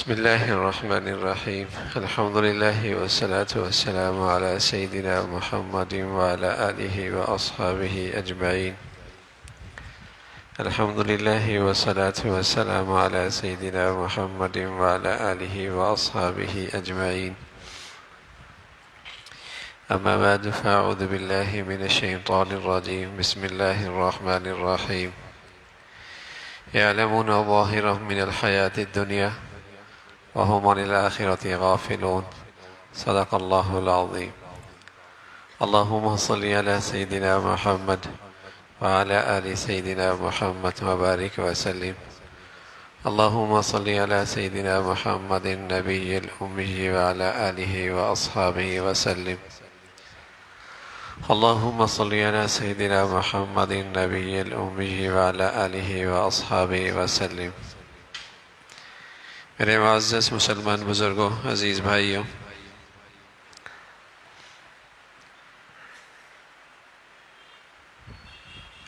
بسم الله الرحمن الرحيم. الحمد لله والصلاة والسلام على سيدنا محمد وعلى آله وأصحابه أجمعين. الحمد لله والصلاة والسلام على سيدنا محمد وعلى آله وأصحابه أجمعين. أما بعد فأعوذ بالله من الشيطان الرجيم. بسم الله الرحمن الرحيم. يعلمون ظاهرا من الحياة الدنيا وهم عن الآخرة غافلون. صدق الله العظيم. اللهم صل على سيدنا محمد وعلى آل سيدنا محمد وبارك وسلم. اللهم صل على سيدنا محمد النبي الأمي وعلى آله وأصحابه وسلم. اللهم صل على سيدنا محمد النبي الأمي وعلى آله وأصحابه وسلم. میرے معزز مسلمان بزرگوں، عزیز بھائیوں،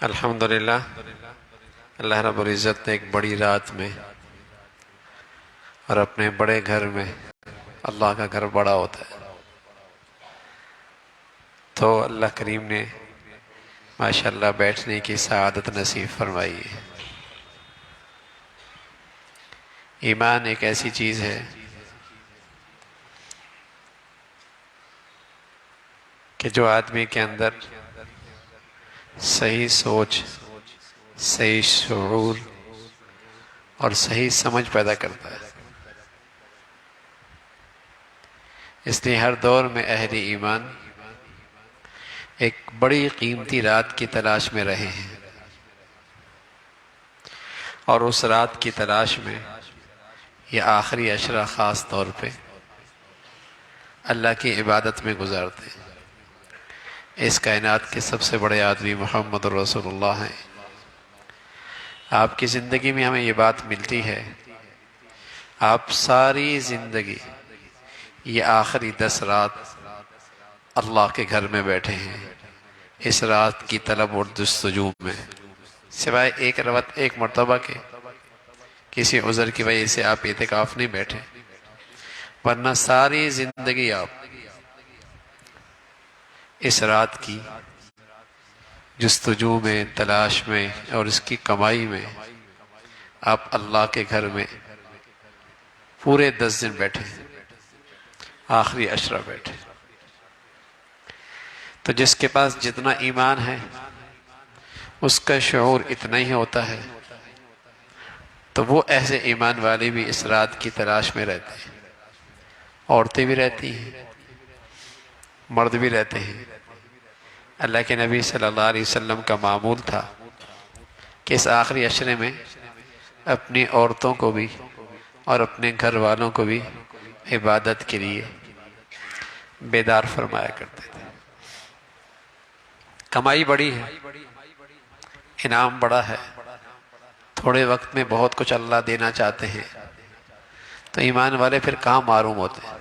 الحمدللہ اللہ رب العزت نے ایک بڑی رات میں اور اپنے بڑے گھر میں، اللہ کا گھر بڑا ہوتا ہے، تو اللہ کریم نے ماشاءاللہ بیٹھنے کی سعادت نصیب فرمائی ہے۔ ایمان ایک ایسی چیز ہے کہ جو آدمی کے اندر صحیح سوچ، صحیح شعور اور صحیح سمجھ پیدا کرتا ہے۔ اس لیے ہر دور میں اہل ایمان ایک بڑی قیمتی رات کی تلاش میں رہے ہیں، اور اس رات کی تلاش میں یہ آخری عشرہ خاص طور پہ اللہ کی عبادت میں گزارتے ہیں۔ اس کائنات کے سب سے بڑے آدمی محمد رسول اللہ ہیں۔ آپ کی زندگی میں ہمیں یہ بات ملتی ہے، آپ ساری زندگی یہ آخری 10 رات اللہ کے گھر میں بیٹھے ہیں، اس رات کی طلب اور جستجو میں، سوائے ایک مرتبہ کے کسی عذر کی وجہ سے آپ اعتکاف نہیں بیٹھے، ورنہ ساری زندگی آپ اس رات کی جستجو میں، تلاش میں اور اس کی کمائی میں آپ اللہ کے گھر میں پورے 10 دن بیٹھے، آخری عشرہ بیٹھے۔ تو جس کے پاس جتنا ایمان ہے اس کا شعور اتنا ہی ہوتا ہے، تو وہ ایسے ایمان والے بھی اس رات کی تلاش میں رہتے ہیں۔ عورتیں بھی رہتی ہیں، مرد بھی رہتے ہیں۔ اللہ کے نبی صلی اللہ علیہ وسلم کا معمول تھا کہ اس آخری عشرے میں اپنی عورتوں کو بھی اور اپنے گھر والوں کو بھی عبادت کے لیے بیدار فرمایا کرتے تھے۔ کمائی بڑی ہے، انعام بڑا ہے، تھوڑے وقت میں بہت کچھ اللہ دینا چاہتے ہیں، تو ایمان والے پھر کہاں معروم ہوتے ہیں،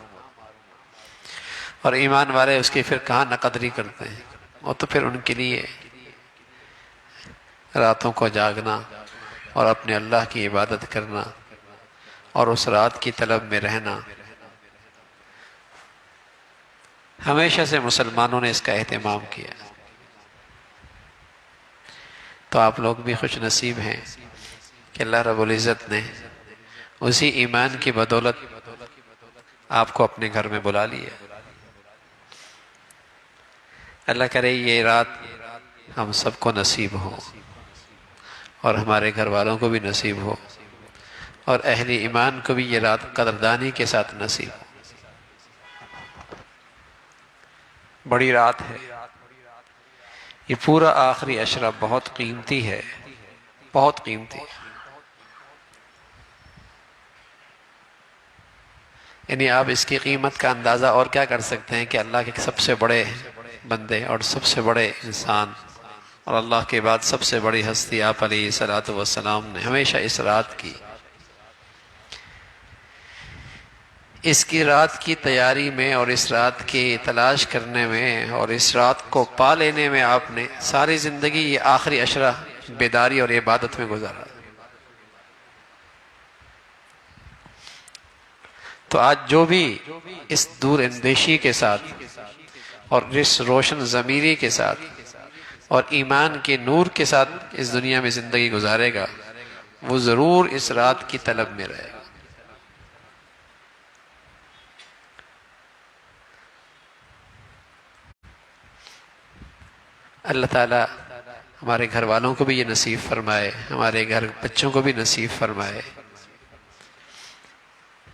اور ایمان والے اس کی پھر کہاں نقدری کرتے ہیں۔ وہ تو پھر ان کے لیے راتوں کو جاگنا اور اپنے اللہ کی عبادت کرنا اور اس رات کی طلب میں رہنا، ہمیشہ سے مسلمانوں نے اس کا اہتمام کیا۔ تو آپ لوگ بھی خوش نصیب ہیں کہ اللہ رب العزت نے اسی ایمان کی بدولت آپ کو اپنے گھر میں بلا لیا۔ اللہ کرے یہ رات ہم سب کو نصیب ہو، اور ہمارے گھر والوں کو بھی نصیب ہو، اور اہل ایمان کو بھی یہ رات قدردانی کے ساتھ نصیب ہو۔ بڑی رات ہے یہ، پورا آخری عشرہ بہت قیمتی ہے، بہت قیمتی ہے۔ یعنی آپ اس کی قیمت کا اندازہ اور کیا کر سکتے ہیں کہ اللہ کے سب سے بڑے بندے اور سب سے بڑے انسان اور اللہ کے بعد سب سے بڑی ہستی آپ علیہ الصلوۃ والسلام نے ہمیشہ اس رات کی، اس کی رات کی تیاری میں اور اس رات کی تلاش کرنے میں اور اس رات کو پا لینے میں آپ نے ساری زندگی یہ آخری عشرہ بیداری اور عبادت میں گزارا۔ تو آج جو بھی اس دور اندیشی کے ساتھ اور اس روشن ضمیری کے ساتھ اور ایمان کے نور کے ساتھ اس دنیا میں زندگی گزارے گا، وہ ضرور اس رات کی طلب میں رہے گا۔ اللہ تعالیٰ ہمارے گھر والوں کو بھی یہ نصیب فرمائے، ہمارے گھر بچوں کو بھی نصیب فرمائے۔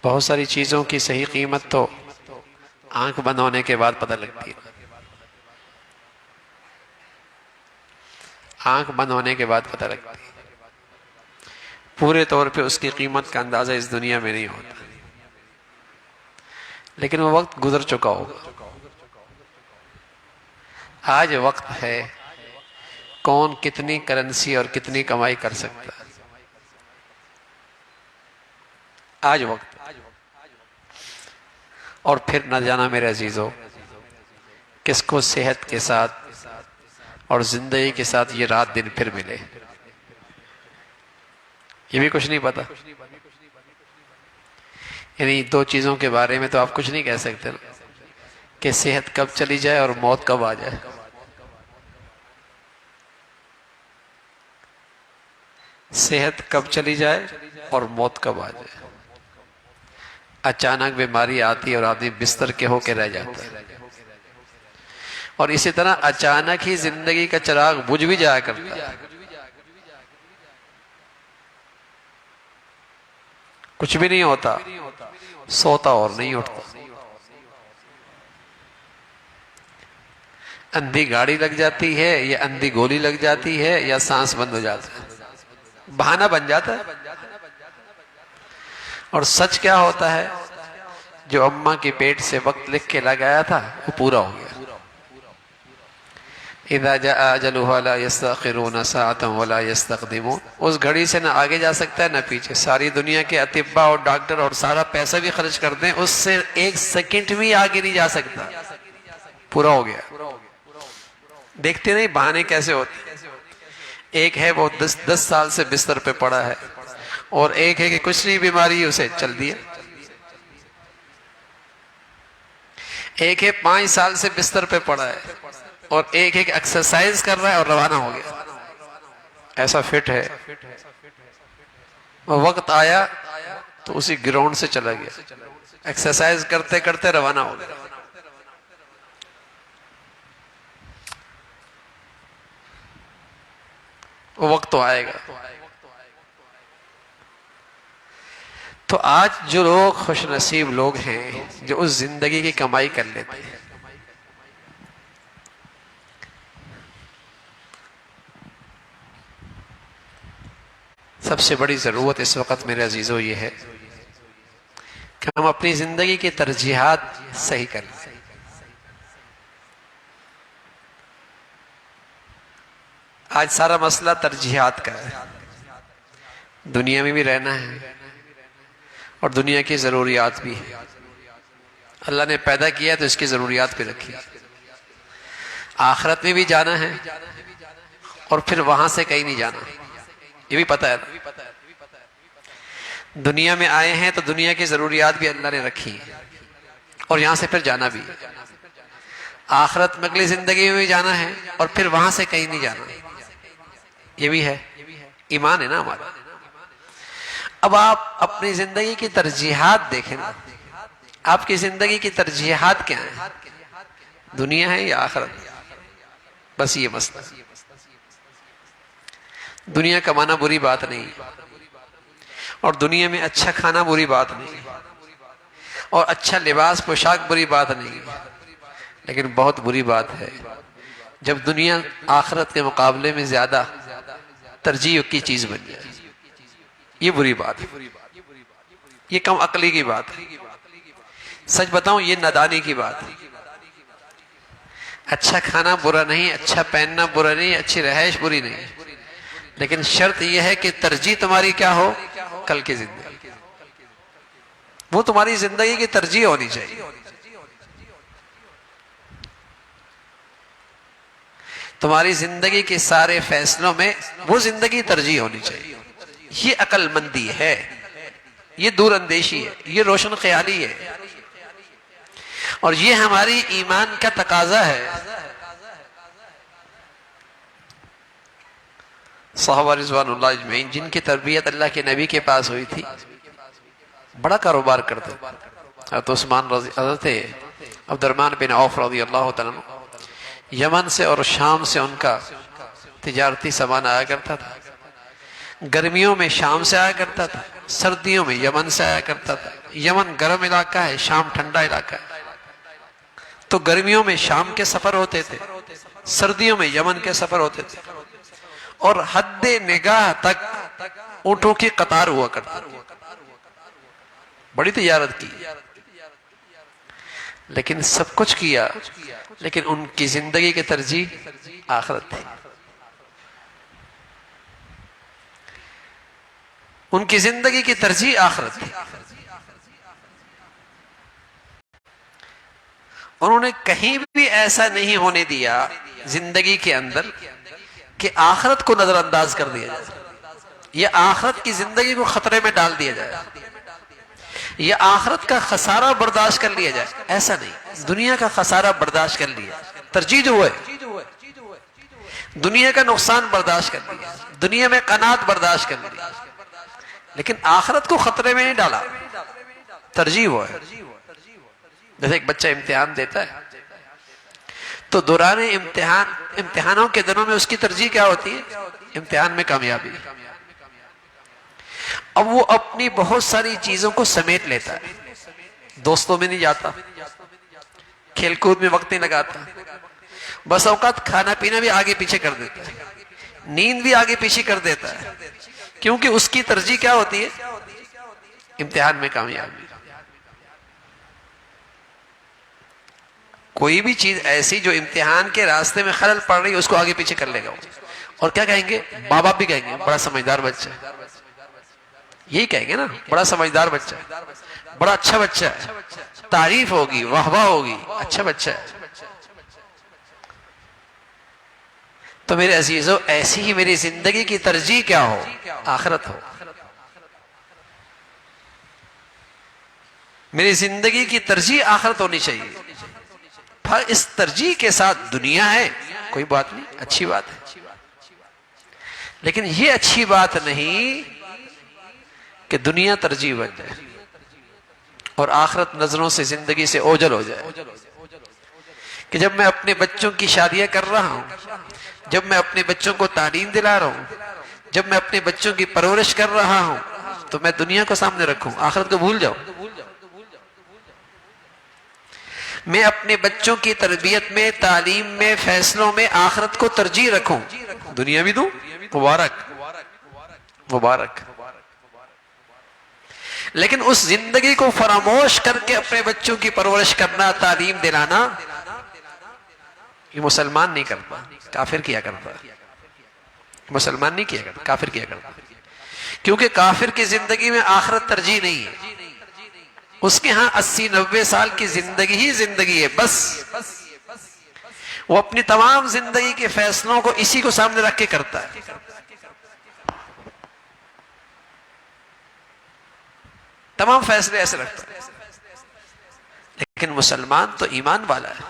بہت ساری چیزوں کی صحیح قیمت تو آنکھ بند ہونے کے بعد پتہ لگتی ہے، آنکھ بند ہونے کے بعد پتہ لگتی ہے، پورے طور پہ اس کی قیمت کا اندازہ اس دنیا میں نہیں ہوتا، لیکن وہ وقت گزر چکا ہوگا۔ آج وقت ہے کون کتنی کرنسی اور کتنی کمائی کر سکتا ہے، آج وقت۔ اور پھر نہ جانا میرے عزیزو کس کو صحت کے ساتھ اور زندگی کے ساتھ یہ رات دن پھر ملے، یہ بھی کچھ نہیں پتا۔ یعنی دو چیزوں کے بارے میں تو آپ کچھ نہیں کہہ سکتے نا، کہ صحت کب چلی جائے اور موت کب آ جائے۔ صحت کب چلی جائے اور موت کب آ جائے۔ اچانک بیماری آتی ہے اور آدمی بستر کے ہو کے رہ جاتا ہے، اور اسی طرح اچانک ہی زندگی کا چراغ بجھ بھی جایا کرتا ہے، کچھ بھی نہیں ہوتا، سوتا اور نہیں اٹھتا۔ اندھی گاڑی لگ جاتی ہے یا اندھی گولی لگ جاتی ہے یا سانس بند ہو جاتا ہے، بہانہ بن جاتا ہے۔ اور سچ کیا ہوتا ہے؟ جو اماں کے پیٹ سے وقت لکھ کے لگایا تھا وہ پورا ہو گیا۔ اذا جاء اجلها لا يستأخرون ساعة ولا يستقدمون، اس گھڑی سے نہ آگے جا سکتا ہے نہ پیچھے۔ ساری دنیا کے اطباء اور ڈاکٹر اور سارا پیسہ بھی خرچ کر دیں، اس سے ایک سیکنڈ بھی آگے نہیں جا سکتا، پورا ہو گیا۔ دیکھتے نہیں بہانے کیسے ہوتے، ایک ہے وہ 10 سال سے بستر پہ پڑا ہے، اور ایک ہے کہ کچھ نہیں بیماری اسے چل دیا، ایک ہے 5 سال سے بستر پہ پڑا ہے، اور ایک ایک ایکسرسائز کر رہا ہے اور روانہ ہو گیا، ایسا فٹ ہے۔ وہ وقت آیا تو اسی گراؤنڈ سے چلا گیا، ایکسرسائز کرتے کرتے روانہ ہو گیا۔ وہ وقت تو آئے گا۔ تو آج جو لوگ خوش نصیب لوگ ہیں جو اس زندگی کی کمائی کر لیتے ہیں، سب سے بڑی ضرورت اس وقت میرے عزیزو یہ ہے کہ ہم اپنی زندگی کی ترجیحات صحیح کر لیں۔ آج سارا مسئلہ ترجیحات کا ہے، دنیا میں بھی رہنا ہے اور دنیا کی ضروریات بھی ہیں۔ اللہ نے پیدا کیا تو اس کی ضروریات پہ رکھی، آخرت میں بھی جانا ہے اور پھر وہاں سے کہیں نہیں جانا، یہ بھی پتہ ہے نا۔ دنیا میں آئے ہیں تو دنیا کی ضروریات بھی اللہ نے رکھی ہیں، اور یہاں سے پھر جانا بھی، آخرت میں اگلی زندگی میں بھی جانا ہے اور پھر وہاں سے کہیں نہیں جانا، یہ بھی ہے، ایمان ہے نا ہمارا۔ اب آپ اپنی زندگی کی ترجیحات دیکھیں نا، آپ کی زندگی کی ترجیحات کیا ہیں؟ دنیا ہے یا آخرت؟ بس یہ مسئلہ۔ دنیا کمانا بری بات نہیں، اور دنیا میں اچھا کھانا بری بات نہیں، اور اچھا لباس پوشاک بری بات نہیں، لیکن بہت بری بات ہے جب دنیا آخرت کے مقابلے میں زیادہ ترجیح کی چیز بن جائے، یہ بری بات ہے، یہ کم عقلی کی بات ہے، سچ بتاؤں یہ نادانی کی بات ہے۔ اچھا کھانا برا نہیں، اچھا پہننا برا نہیں، اچھی رہائش بری نہیں، لیکن شرط یہ ہے کہ ترجیح تمہاری کیا ہو؟ کل کی زندگی، وہ تمہاری زندگی کی ترجیح ہونی چاہیے۔ تمہاری زندگی کے سارے فیصلوں میں وہ زندگی ترجیح ہونی چاہیے، یہ عقل مندی ہے۔ یہ دور اندیشی ہے، یہ روشن خیالی ہے، اور یہ ہماری ایمان کا تقاضا ہے۔ صحابہ رضوان اللہ اجمعین جن کی تربیت اللہ کے نبی کے پاس ہوئی تھی، بڑا کاروبار کرتے، حضرت عثمان رضی، حضرت عبد الرحمن بن عوف رضی اللہ تعالیٰ عنہ، یمن سے اور شام سے ان کا تجارتی سامان آیا کرتا تھا۔ گرمیوں میں شام سے آیا کرتا تھا، سردیوں میں یمن سے آیا کرتا تھا۔ یمن گرم علاقہ ہے، شام ٹھنڈا علاقہ ہے، تو گرمیوں میں شام کے سفر ہوتے تھے، سردیوں میں یمن کے سفر ہوتے تھے، اور حد نگاہ تک اونٹوں کی قطار ہوا کرتی تھی۔ بڑی تجارت کی، لیکن سب کچھ کیا، لیکن ان کی زندگی کی ترجیح آخرت تھی۔ ان کی زندگی کی ترجیح آخرت تھی۔ انہوں نے کہیں بھی ایسا نہیں ہونے دیا زندگی کے اندر کہ آخرت کو نظر انداز کر دیا جائے، یا آخرت کی زندگی کو خطرے میں ڈال دیا جائے، یا آخرت کا خسارہ برداشت کر لیا جائے۔ ایسا نہیں، دنیا کا خسارہ برداشت کر لیا، ترجیح جو ہے دنیا کا نقصان برداشت کر لیا، دنیا میں قناعت برداشت کر لیا، لیکن آخرت کو خطرے میں نہیں ڈالا، ترجیح وہ ہے۔ جیسے ایک بچہ امتحان دیتا ہے تو دوران امتحانوں کے دنوں میں اس کی ترجیح کیا ہوتی ہے؟ امتحان میں کامیابی۔ اب وہ اپنی بہت ساری چیزوں کو سمیٹ لیتا ہے، دوستوں میں نہیں جاتا، کھیل کود میں وقت نہیں لگاتا، بس اوقات کھانا پینا بھی آگے پیچھے کر دیتا ہے، نیند بھی آگے پیچھے کر دیتا ہے، کیونکہ اس کی ترجیح کیا ہوتی ہے؟ امتحان میں کامیابی۔ کوئی بھی چیز ایسی جو امتحان کے راستے میں خلل پڑ رہی ہے اس کو آگے پیچھے کر لے گا، اور کیا کہیں گے؟ ماں باپ بھی کہیں گے بڑا سمجھدار بچہ ہے، یہی کہیں گے نا، بڑا سمجھدار بچہ ہے، بڑا اچھا بچہ ہے، تعریف ہوگی، واہ واہ ہوگی، اچھا بچہ ہے۔ تو میرے عزیزو، ایسی ہی میری زندگی کی ترجیح کیا ہو؟ آخرت ہو۔ میری زندگی کی ترجیح آخرت ہونی چاہیے۔ پھر اس ترجیح کے ساتھ دنیا ہے، کوئی بات نہیں، اچھی بات ہے، لیکن یہ اچھی بات نہیں کہ دنیا ترجیح بن جائے اور آخرت نظروں سے زندگی سے اوجھل ہو جائے۔ کہ جب میں اپنے بچوں کی شادیاں کر رہا ہوں، جب میں اپنے بچوں کو تعلیم دلا رہا ہوں، جب میں اپنے بچوں کی پرورش کر رہا ہوں، تو میں دنیا کو سامنے رکھوں، آخرت کو بھول جاؤں۔ میں اپنے بچوں کی تربیت میں، تعلیم میں، فیصلوں میں آخرت کو ترجیح رکھوں، دنیا بھی دوں، مبارک مبارک۔ لیکن اس زندگی کو فراموش کر کے اپنے بچوں کی پرورش کرنا، تعلیم دلانا، یہ مسلمان نہیں کرتا، کافر کیا کرتا۔ مسلمان نہیں کیا کرتا، کافر کیا کرتا، کیونکہ کافر کی زندگی میں آخرت ترجیح نہیں ہے، اس کے ہاں 80-90 سال کی زندگی ہی زندگی ہے، بس وہ اپنی تمام زندگی کے فیصلوں کو اسی کو سامنے رکھ کے کرتا ہے۔ تمام فیصلے ایسے رکھتا ہے، لیکن مسلمان تو ایمان والا ہے،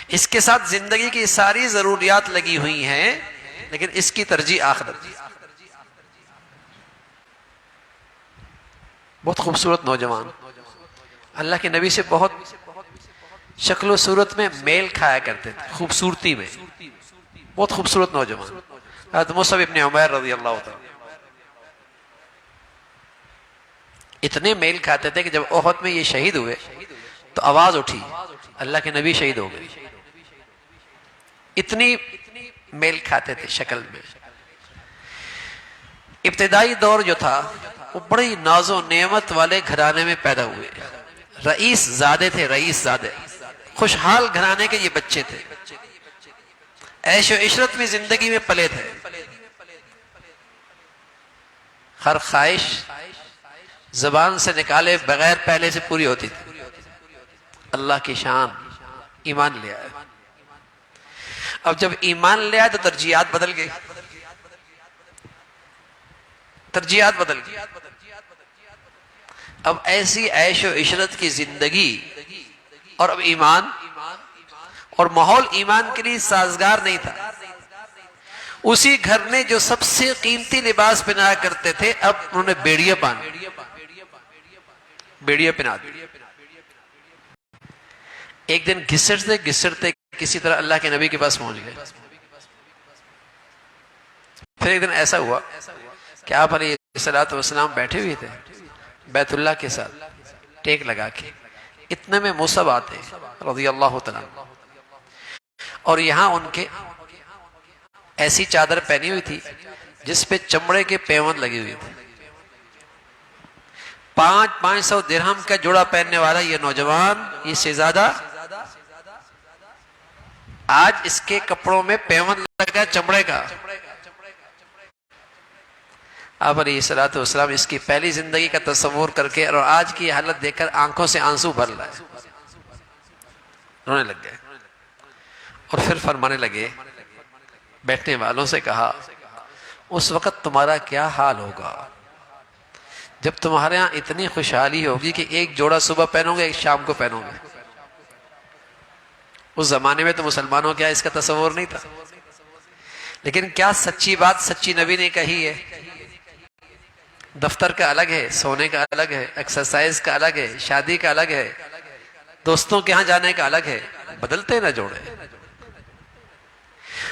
اس کے ساتھ زندگی کی ساری ضروریات لگی ہوئی ہیں، لیکن اس کی ترجیح آخرت۔ بہت خوبصورت نوجوان، اللہ کے نبی سے بہت شکل و صورت میں میل کھایا کرتے تھے، خوبصورتی میں، بہت خوبصورت نوجوان، حضرت مصعب ابن عمیر رضی اللہ تعالیٰ اتنے میل کھاتے تھے کہ جب احد میں یہ شہید ہوئے تو آواز اٹھی، اللہ کے نبی شہید ہو گئے، اتنی میل کھاتے تھے شکل میں۔ ابتدائی دور جو تھا وہ بڑی ناز و نعمت والے گھرانے میں پیدا ہوئے، رئیس زادے تھے، رئیس زادے، خوشحال گھرانے کے یہ بچے تھے، عیش و عشرت میں زندگی میں پلے تھے، ہر خواہش زبان سے نکالے بغیر پہلے سے پوری ہوتی تھی۔ اللہ کی شان، ایمان لے آئے۔ اب جب ایمان لے آئے تو ترجیحات بدل گئی، ترجیحات بدل گئی۔ اب ایسی عیش و عشرت کی زندگی اور اب ایمان اور ماحول ایمان کے لیے سازگار نہیں تھا. اسی گھر نے جو سب سے قیمتی لباس پہنایا کرتے تھے اب انہوں نے بیڑیا پہنا دی. ایک دن گھسٹتے گھسٹتے کسی طرح اللہ کے نبی کے پاس پہنچ گئے. پھر ایک دن ایسا ہوا کہ آپ علیہ الصلوۃ والسلام بیٹھے ہوئے تھے بیت اللہ کے ساتھ ٹیک لگا کے. اتنے میں موسیٰ آتے رضی اللہ تعالیٰ اور یہاں ان کے ایسی چادر پہنی ہوئی تھی جس پہ چمڑے کے پیوند لگے ہوئے تھے. 500 درہم کا جوڑا پہننے والا یہ نوجوان، یہ شہزادہ، آج اس کے کپڑوں میں پیوند لگا چمڑے کا. آپ علیہ الصلوۃ والسلام اس کی پہلی زندگی کا تصور کر کے اور آج کی حالت دیکھ کر آنکھوں سے آنسو بھر لائے، رونے لگ گئے اور پھر فرمانے لگے، بیٹھنے والوں سے کہا اس وقت تمہارا کیا حال ہوگا جب تمہارے ہاں اتنی خوشحالی ہوگی کہ ایک جوڑا صبح پہنو گے ایک شام کو پہنو گے. اس زمانے میں تو مسلمانوں کیا اس کا تصور نہیں تھا، لیکن کیا سچی بات سچی نبی نے کہی ہے. دفتر کا الگ ہے، سونے کا الگ ہے، ایکسرسائز کا الگ ہے، شادی کا الگ ہے، دوستوں کے ہاں جانے کا الگ ہے، بدلتے نہ جوڑے.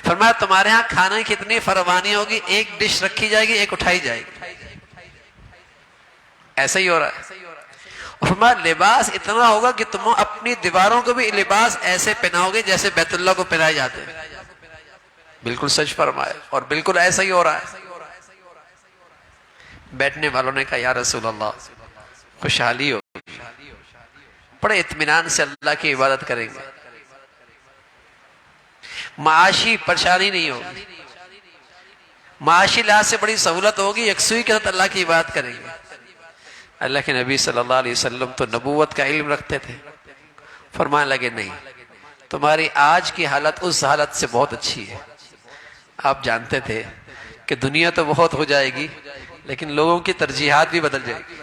فرمایا تمہارے ہاں کھانے کی اتنی فراوانی ہوگی ایک ڈش رکھی جائے گی ایک اٹھائی جائے گی. ایسا ہی ہو رہا ہے. اور فرمایا لباس اتنا ہوگا کہ تم اپنی دیواروں کو بھی لباس ایسے پہناؤ گے جیسے بیت اللہ کو پہنائے جاتے ہیں. بالکل سچ فرمایا اور بالکل ایسا ہی ہو رہا ہے. بیٹھنے والوں نے کہا یا رسول اللہ خوشحالی ہو، بڑے اطمینان سے اللہ کی عبادت کریں گے، معاشی پریشانی نہیں ہوگی، معاشی لحاظ سے بڑی سہولت ہوگی، یکسوئی کے ساتھ اللہ کی عبادت کریں گے. اللہ کے نبی صلی اللہ علیہ وسلم تو نبوت کا علم رکھتے تھے. فرمانے لگے نہیں، تمہاری آج کی حالت اس حالت سے بہت اچھی ہے. آپ جانتے تھے کہ دنیا تو بہت ہو جائے گی لیکن لوگوں کی ترجیحات بھی بدل جائے گی.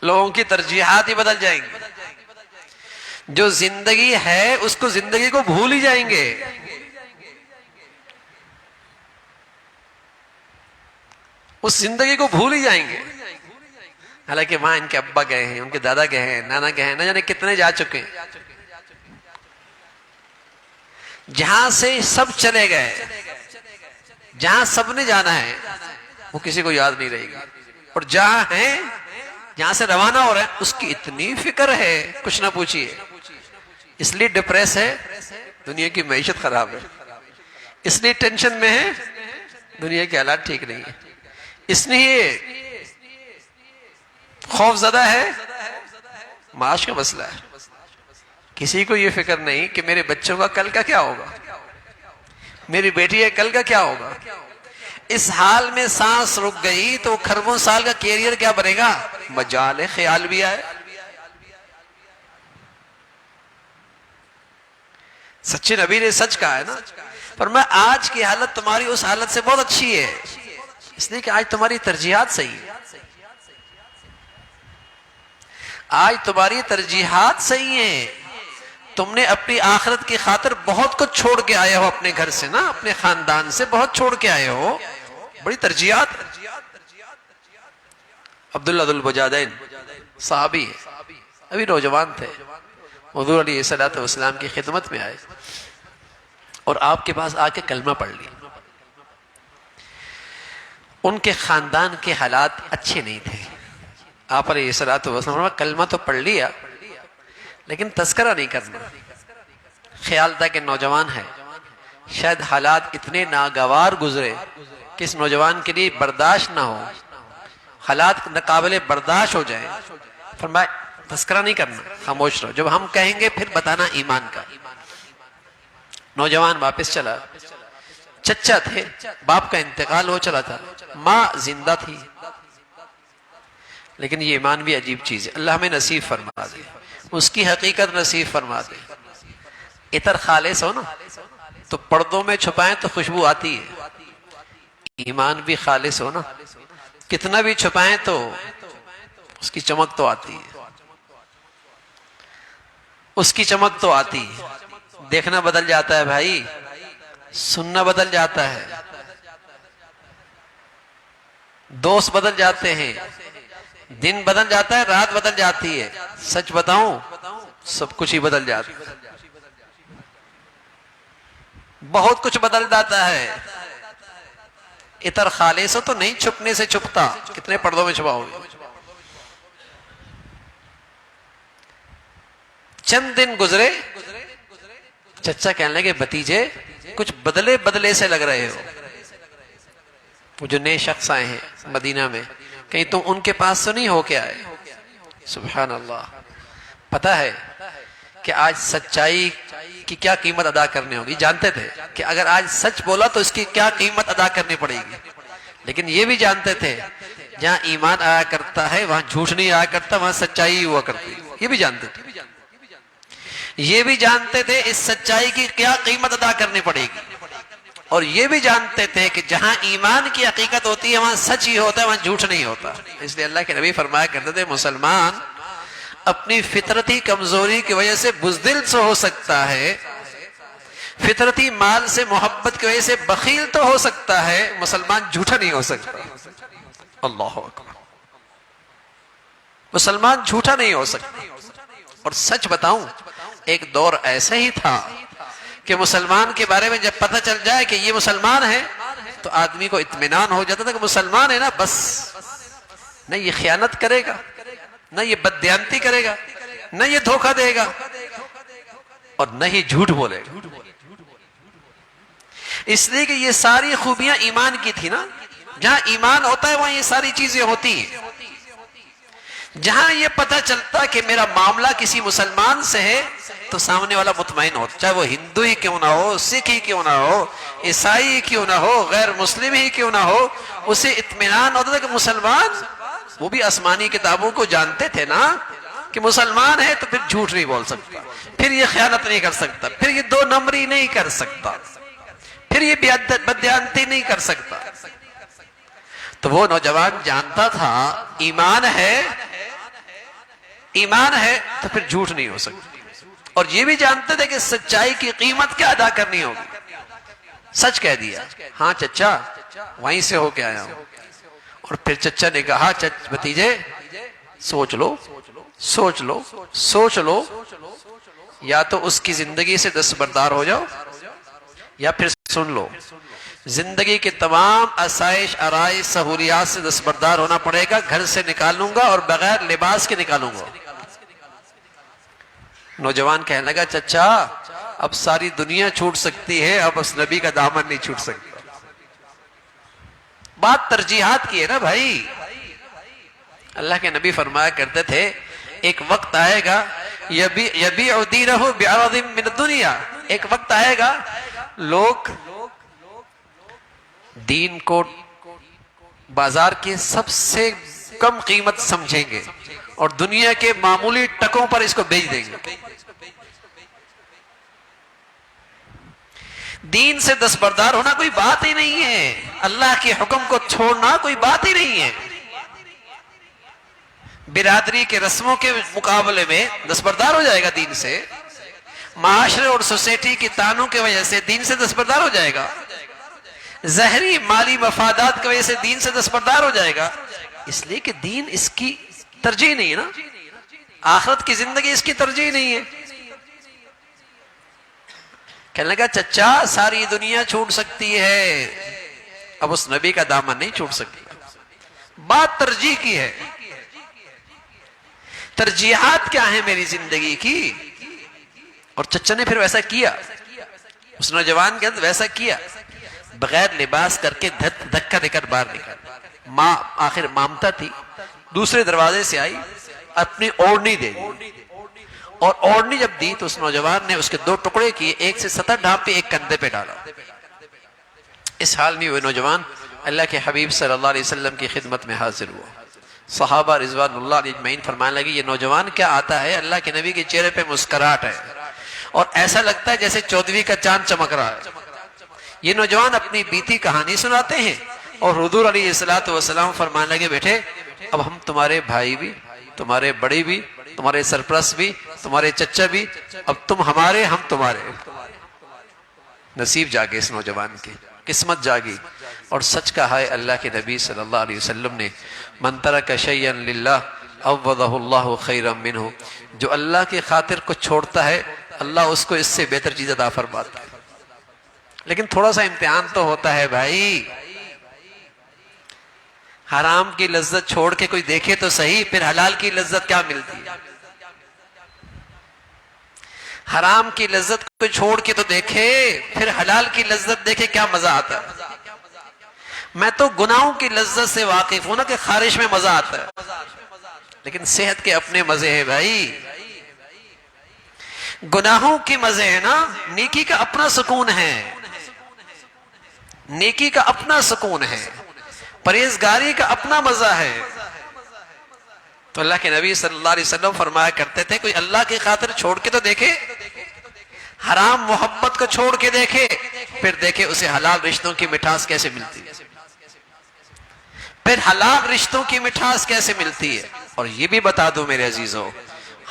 لوگوں کی ترجیحات ہی بدل جائیں گی. جو زندگی ہے اس کو زندگی کو بھول ہی جائیں گے. اس زندگی کو بھول ہی جائیں گے. حالانکہ وہاں ان کے ابا گئے ہیں، ان کے دادا گئے ہیں، نانا گئے ہیں، نہ جانے کتنے جا چکے ہیں. جہاں سے سب چلے گئے، جہاں سب نے جانا ہے وہ کسی کو یاد نہیں رہے گی. اور جہاں ہیں، جہاں سے روانہ ہو رہے ہیں اس کی اتنی فکر ہے کچھ نہ پوچھیے. اس لیے ڈپریس ہے، دنیا کی معیشت خراب ہے. اس لیے ٹینشن میں ہے، دنیا کے حالات ٹھیک نہیں ہے. اس لیے خوف زدہ ہے، معاش کا مسئلہ ہے. کسی کو یہ فکر نہیں کہ میرے بچوں کا کل کا کیا ہوگا، میری بیٹی ہے کل کا کیا ہوگا. اس حال میں سانس رک گئی تو کھربوں سال کا کیریئر کیا بنے گا. مجال خیال بھی آئے. سچے نبی نے سچ کہا ہے نا، پر میں آج کی حالت تمہاری اس حالت سے بہت اچھی ہے اس لیے کہ آج تمہاری ترجیحات صحیح ہے. آج تمہاری ترجیحات صحیح ہیں. تم نے اپنی آخرت کی خاطر بہت کچھ چھوڑ کے آئے ہو، اپنے گھر سے نا، اپنے خاندان سے بہت چھوڑ کے آئے ہو. بڑی ترجیحات. عبداللہ ذو البجادین صحابی ہے، ابھی نوجوان تھے، حضور علیہ الصلوۃ والسلام کی خدمت میں آئے اور آپ کے پاس آ کے کلمہ پڑھ لیا. ان کے خاندان کے حالات اچھے نہیں تھے. آپ علیہ الصلوۃ والسلام کلمہ تو پڑھ لیا لیکن تذکرہ نہیں کرنا. خیال تھا کہ نوجوان ہے، شاید حالات اتنے ناگوار گزرے کہ اس نوجوان کے لیے برداشت نہ ہو، حالات ناقابل برداشت ہو جائیں. فرمایا تذکرہ نہیں کرنا، خاموش رہو، جب ہم کہیں گے پھر بتانا ایمان کا. نوجوان واپس چلا. چچا تھے، باپ کا انتقال ہو چلا تھا، ماں زندہ تھی. لیکن یہ ایمان بھی عجیب چیز ہے. اللہ ہمیں نصیب فرما دے، اس کی حقیقت نصیب فرما دے. عطر خالص ہو نا تو پردوں میں چھپائیں تو خوشبو آتی ہے. ایمان بھی خالص ہو نا کتنا بھی چھپائیں تو اس کی چمک تو آتی ہے، اس کی چمک تو آتی ہے۔ دیکھنا بدل جاتا ہے بھائی، سننا بدل جاتا ہے، دوست بدل جاتے ہیں، دن بدل جاتا ہے، رات بدل جاتی ہے۔ سچ بتاؤں سب کچھ ہی بدل جاتا ہے، بہت کچھ بدل جاتا ہے۔ اتر خالص ہو تو نہیں چھپنے سے چھپتا، کتنے پردوں میں چھپاؤ گے؟ چند دن گزرے، چچا کہنے لگے بھتیجے کچھ بدلے بدلے سے لگ رہے ہو۔ وہ جو نئے شخص آئے ہیں مدینہ میں، کہیں تم ان کے پاس تو نہیں ہو کے آئے؟ سبحان اللہ، پتہ ہے کہ آج سچائی کی کیا قیمت ادا کرنی ہوگی، جانتے تھے کہ اگر آج سچ بولا تو اس کی کیا قیمت ادا کرنی پڑے گی، لیکن یہ بھی جانتے تھے جہاں ایمان آیا کرتا ہے وہاں جھوٹ نہیں آیا کرتا، وہاں سچائی ہوا کرتی، یہ بھی جانتے تھے، یہ بھی جانتے تھے اس سچائی کی کیا قیمت ادا کرنی پڑے گی، اور یہ بھی جانتے تھے کہ جہاں ایمان کی حقیقت ہوتی ہے وہاں سچ ہی ہوتا ہے، وہاں جھوٹ نہیں ہوتا۔ اس لیے اللہ کے نبی فرمایا کرتے تھے مسلمان اپنی فطرتی کمزوری کی وجہ سے بزدل سے ہو سکتا ہے، فطرتی مال سے محبت کی وجہ سے بخیل تو ہو سکتا ہے، مسلمان جھوٹا نہیں ہو سکتا۔ اللہ اکبر، مسلمان جھوٹا نہیں ہو سکتا۔ اور سچ بتاؤں ایک دور ایسا ہی تھا کہ مسلمان کے بارے میں جب پتہ چل جائے کہ یہ مسلمان ہے تو آدمی کو اطمینان ہو جاتا تھا کہ مسلمان ہے نا، بس نہ یہ خیانت کرے گا، نہ یہ بددیانتی کرے گا، نہ یہ دھوکہ دے گا، اور نہ ہی جھوٹ بولے گا۔ اس لیے کہ یہ ساری خوبیاں ایمان کی تھی نا، جہاں ایمان ہوتا ہے وہاں یہ ساری چیزیں ہوتی ہیں۔ جہاں یہ پتہ چلتا کہ میرا معاملہ کسی مسلمان سے ہے تو سامنے والا مطمئن ہوتا، چاہے وہ ہندو ہی کیوں نہ ہو، سکھ ہی کیوں نہ ہو، عیسائی کیوں نہ ہو، غیر مسلم ہی کیوں نہ ہو، اسے اطمینان ہوتا تھا کہ مسلمان، وہ بھی آسمانی کتابوں کو جانتے تھے نا کہ مسلمان ہے تو پھر جھوٹ نہیں بول سکتا، پھر یہ خیانت نہیں کر سکتا، پھر یہ دو نمبری نہیں کر سکتا، پھر یہ بددیانتی نہیں کر سکتا۔ تو وہ نوجوان جانتا تھا ایمان ہے، ایمان ہے تو پھر جھوٹ نہیں ہو سکتا، اور یہ بھی جانتے تھے کہ سچائی کی قیمت کیا ادا کرنی ہوگی۔ سچ کہہ دیا، ہاں چچا وہیں سے ہو کے آیا ہوں۔ اور پھر چچا نے کہا بھتیجے سوچ لو سوچ لو سوچ لو، یا تو اس کی زندگی سے دستبردار ہو جاؤ یا پھر سن لو، زندگی کے تمام آسائش آرائش سہولیات سے دستبردار ہونا پڑے گا، گھر سے نکالوں گا اور بغیر لباس کے نکالوں گا۔ نوجوان کہنے لگا چچا اب ساری دنیا چھوٹ سکتی ہے، اب اس نبی کا دامن نہیں چھوٹ سکتا۔ بات ترجیحات کی ہے نا بھائی، اللہ کے نبی فرمایا کرتے تھے ایک وقت آئے گا یبیع دینہ بعرض من الدنیا، ایک وقت آئے گا لوگ دین کو بازار کی سب سے کم قیمت سمجھیں گے اور دنیا کے معمولی ٹکوں پر اس کو بیچ دیں گے۔ دین سے دستبردار ہونا کوئی بات ہی نہیں ہے، اللہ کے حکم کو چھوڑنا کوئی بات ہی نہیں ہے۔ برادری کے رسموں کے مقابلے میں دستبردار ہو جائے گا دین سے، معاشرے اور سوسائٹی کی تانوں کی وجہ سے دین سے دستبردار ہو جائے گا، ظاہری مالی مفادات کی وجہ سے دین سے دستبردار ہو جائے گا، اس لیے کہ دین اس کی ترجیح نہیں ہے نا، آخرت کی زندگی اس کی ترجیح نہیں ہے۔ کہنے لگا چچا ساری دنیا چھوٹ سکتی ہے، اب اس نبی کا دامن نہیں چھوٹ سکتی۔ بات ترجیح کی ہے، ترجیحات کیا ہیں میری زندگی کی؟ اور چچا نے پھر ویسا کیا، اس نوجوان کے اندر ویسا کیا، بغیر لباس کر کے دھکا دے کر باہر نکل۔ ماں آخر مامتا تھی، دوسرے دروازے سے آئی، اپنی اوڑھنی دے دی، اور اوڑھنی جب دی تو اس نوجوان نے اس کے دو ٹکڑے کیے، ایک سے سطر ڈھانپ پہ ایک کندھے پہ ڈالا۔ اس حال میں وہ نوجوان اللہ کے حبیب صلی اللہ علیہ وسلم کی خدمت میں حاضر ہوا۔ صحابہ رضوان اللہ علیہ اجمعین فرمانے لگے یہ نوجوان کیا آتا ہے، اللہ کے نبی کے چہرے پہ مسکراہٹ ہے اور ایسا لگتا ہے جیسے 14ویں کا چاند چمک رہا ہے۔ یہ نوجوان اپنی بیتی کہانی سناتے ہیں اور حضور علیہ الصلوۃ والسلام فرمانے لگے بیٹے اب ہم تمہارے بھائی بھی، تمہارے بڑے بھی، تمہارے سرپرست بھی، تمہارے چچا بھی، اب تم ہمارے ہم تمہارے۔ نصیب جاگے اس نوجوان کی، قسمت جاگی، اور سچ کہا ہے اللہ کے نبی صلی اللہ علیہ وسلم نے، من ترک شیئا للہ عوضہ اللہ خیرا منہ، جو اللہ کی خاطر کچھ چھوڑتا ہے اللہ اس کو اس سے بہتر چیز عطا فرماتا ہے۔ لیکن تھوڑا سا امتحان تو ہوتا ہے بھائی، حرام کی لذت چھوڑ کے کوئی دیکھے تو صحیح، پھر حلال کی لذت کیا ملتی ہے؟ حرام کی لذت کو چھوڑ کے تو دیکھے، پھر حلال کی لذت دیکھے کیا مزہ آتا ہے۔ میں تو گناہوں کی لذت سے واقف ہوں نا کہ خارش میں مزہ آتا ہے، لیکن صحت کے اپنے مزے ہیں بھائی، گناہوں کی مزے ہیں نا، نیکی کا اپنا سکون ہے، نیکی کا اپنا سکون ہے، پرہیزگاری کا اپنا مزہ ہے۔ تو اللہ کے نبی صلی اللہ علیہ وسلم فرمایا کرتے تھے کوئی اللہ کی خاطر چھوڑ کے تو دیکھے، حرام محبت کو چھوڑ کے دیکھے، پھر دیکھے اسے حلال رشتوں کی مٹھاس کیسے ملتی ہے، پھر حلال رشتوں کی مٹھاس کیسے ملتی ہے۔ اور یہ بھی بتا دوں میرے عزیزوں،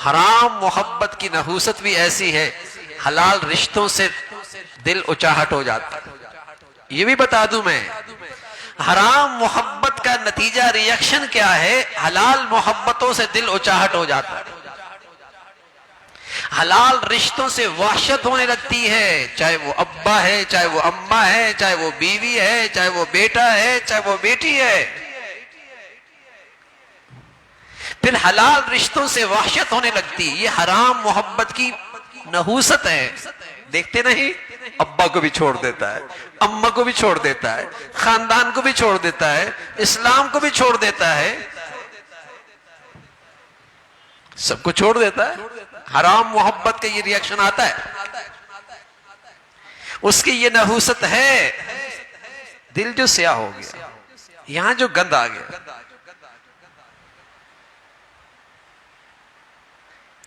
حرام محبت کی نحوست بھی ایسی ہے، حلال رشتوں سے دل اچاہٹ ہو جاتا ہے۔ یہ بھی بتا دوں میں، حرام محبت کا نتیجہ ریئیکشن کیا ہے، حلال محبتوں سے دل اچاہٹ ہو جاتا ہے، حلال رشتوں سے وحشت ہونے لگتی ہے، چاہے وہ ابا ہے، چاہے وہ اماں ہے، چاہے وہ بیوی ہے، چاہے وہ بیٹا ہے، چاہے وہ بیٹی ہے، پھر حلال رشتوں سے وحشت ہونے لگتی۔ یہ حرام محبت کی نحوست ہے، دیکھتے نہیں، ابا کو بھی چھوڑ دیتا ہے، اماں کو بھی چھوڑ دیتا ہے، خاندان کو بھی چھوڑ دیتا ہے، اسلام کو بھی چھوڑ دیتا ہے، سب کو چھوڑ دیتا ہے۔ حرام محبت کا یہ ریئیکشن آتا ہے، اس کی یہ نحوست ہے، دل جو سیاہ ہو گیا، یہاں جو گند آ گیا،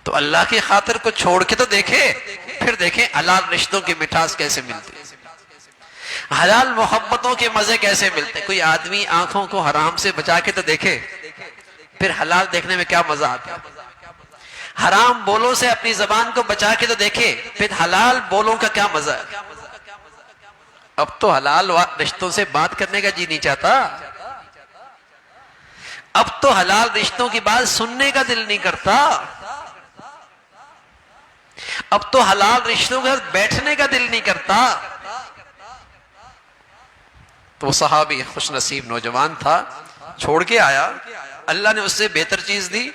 تو اللہ کی خاطر کو چھوڑ کے تو دیکھے، پھر دیکھیں حلال رشتوں کی مٹھاس کیسے ملتی، حلال محبتوں کے مزے کیسے ملتے۔ کوئی آدمی آنکھوں کو حرام سے بچا کے تو دیکھے، پھر حلال دیکھنے میں کیا مزہ آتا ہے۔ حرام بولوں سے اپنی زبان کو بچا کے تو دیکھے، پھر حلال بولوں کا کیا مزہ ہے۔ اب تو حلال رشتوں سے بات کرنے کا جی نہیں چاہتا، اب تو حلال رشتوں کی بات سننے کا دل نہیں کرتا، اب تو حلال رشتوں کے ساتھ بیٹھنے کا دل نہیں کرتا۔ تو وہ صحابی خوش نصیب نوجوان تھا، چھوڑ کے آیا، اللہ نے اس سے بہتر چیز دی۔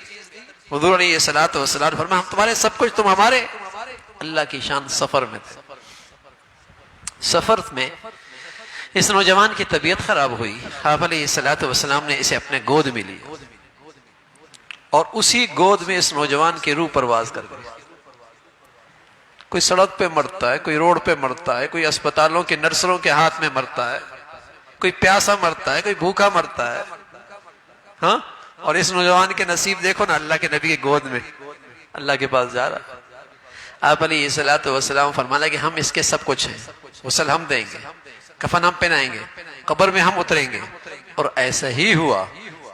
حضور علیہ الصلوۃ والسلام فرمایا ہم تمہارے سب کچھ، تم ہمارے۔ اللہ کی شان سفر میں تھے، سفر میں اس نوجوان کی طبیعت خراب ہوئی، آپ علیہ الصلوۃ والسلام نے اسے اپنے گود میں لی، اور اسی گود میں اس نوجوان کی روح پرواز کر گئی۔ کوئی سڑک پہ مرتا ہے، کوئی روڈ پہ مرتا ہے، کوئی اسپتالوں کے نرسوں کے ہاتھ میں مرتا ہے، کوئی پیاسا مرتا ہے، کوئی بھوکا مرتا ہے، ہاں، اور اس نوجوان کے نصیب دیکھو نا، اللہ کے نبی کی گود میں اللہ کے پاس جا رہا۔ آپ علیہ الصلوۃ والسلام فرمایا کہ ہم اس کے سب کچھ ہیں، غسل ہم دیں گے، کفن ہم پہنائیں گے، قبر میں ہم اتریں گے۔ اور ایسا ہی ہوا،